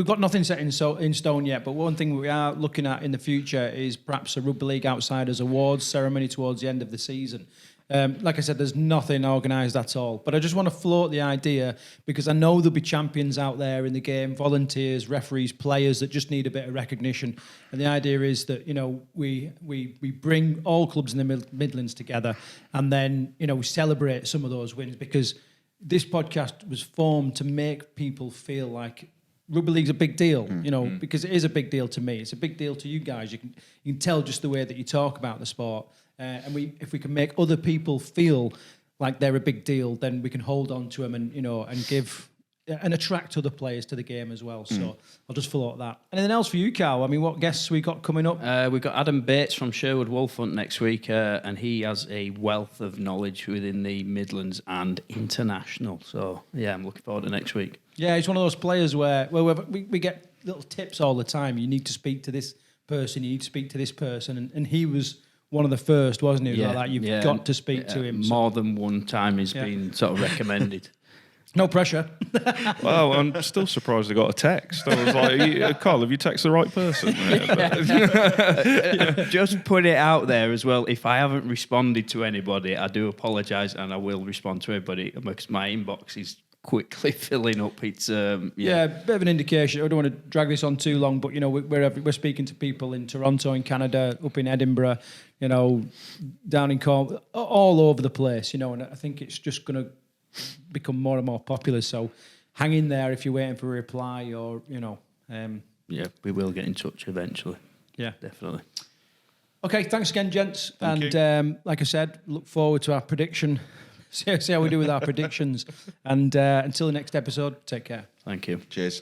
got nothing set in stone yet, but one thing we are looking at in the future is perhaps a Rugby League Outsiders Awards ceremony towards the end of the season. Like I said, there's nothing organised at all. But I just want to float the idea because I know there'll be champions out there in the game, volunteers, referees, players that just need a bit of recognition. And the idea is that, we bring all clubs in the Midlands together and then, we celebrate some of those wins because this podcast was formed to make people feel like rugby league's a big deal, because it is a big deal to me. It's a big deal to you guys. You can tell just the way that you talk about the sport. And if we can make other people feel like they're a big deal, then we can hold on to them and give and attract other players to the game as well. So I'll just follow up that. Anything else for you, Carl? I mean, what guests we got coming up? We've got Adam Bates from Sherwood Wolfhunt next week, and he has a wealth of knowledge within the Midlands and international. So yeah, I'm looking forward to next week. Yeah, he's one of those players where we get little tips all the time. You need to speak to this person. You need to speak to this person, and he was one of the first, wasn't he? Like that. You've got to speak to him. More than one time he's been sort of recommended. No pressure. Well, I'm still surprised I got a text. I was like, Carl, have you texted the right person? Just put it out there as well. If I haven't responded to anybody, I do apologise and I will respond to everybody because my inbox is quickly filling up. It's a bit of an indication. I don't want to drag this on too long, but we're speaking to people in Toronto, in Canada, up in Edinburgh, down in Cornwall, all over the place, and I think it's just going to become more and more popular. So hang in there if you're waiting for a reply, or we will get in touch eventually. Yeah, definitely. Okay, thanks again, gents. Thank you. Like I said, look forward to our prediction. See how we do with our predictions. And until the next episode, take care. Thank you. Cheers.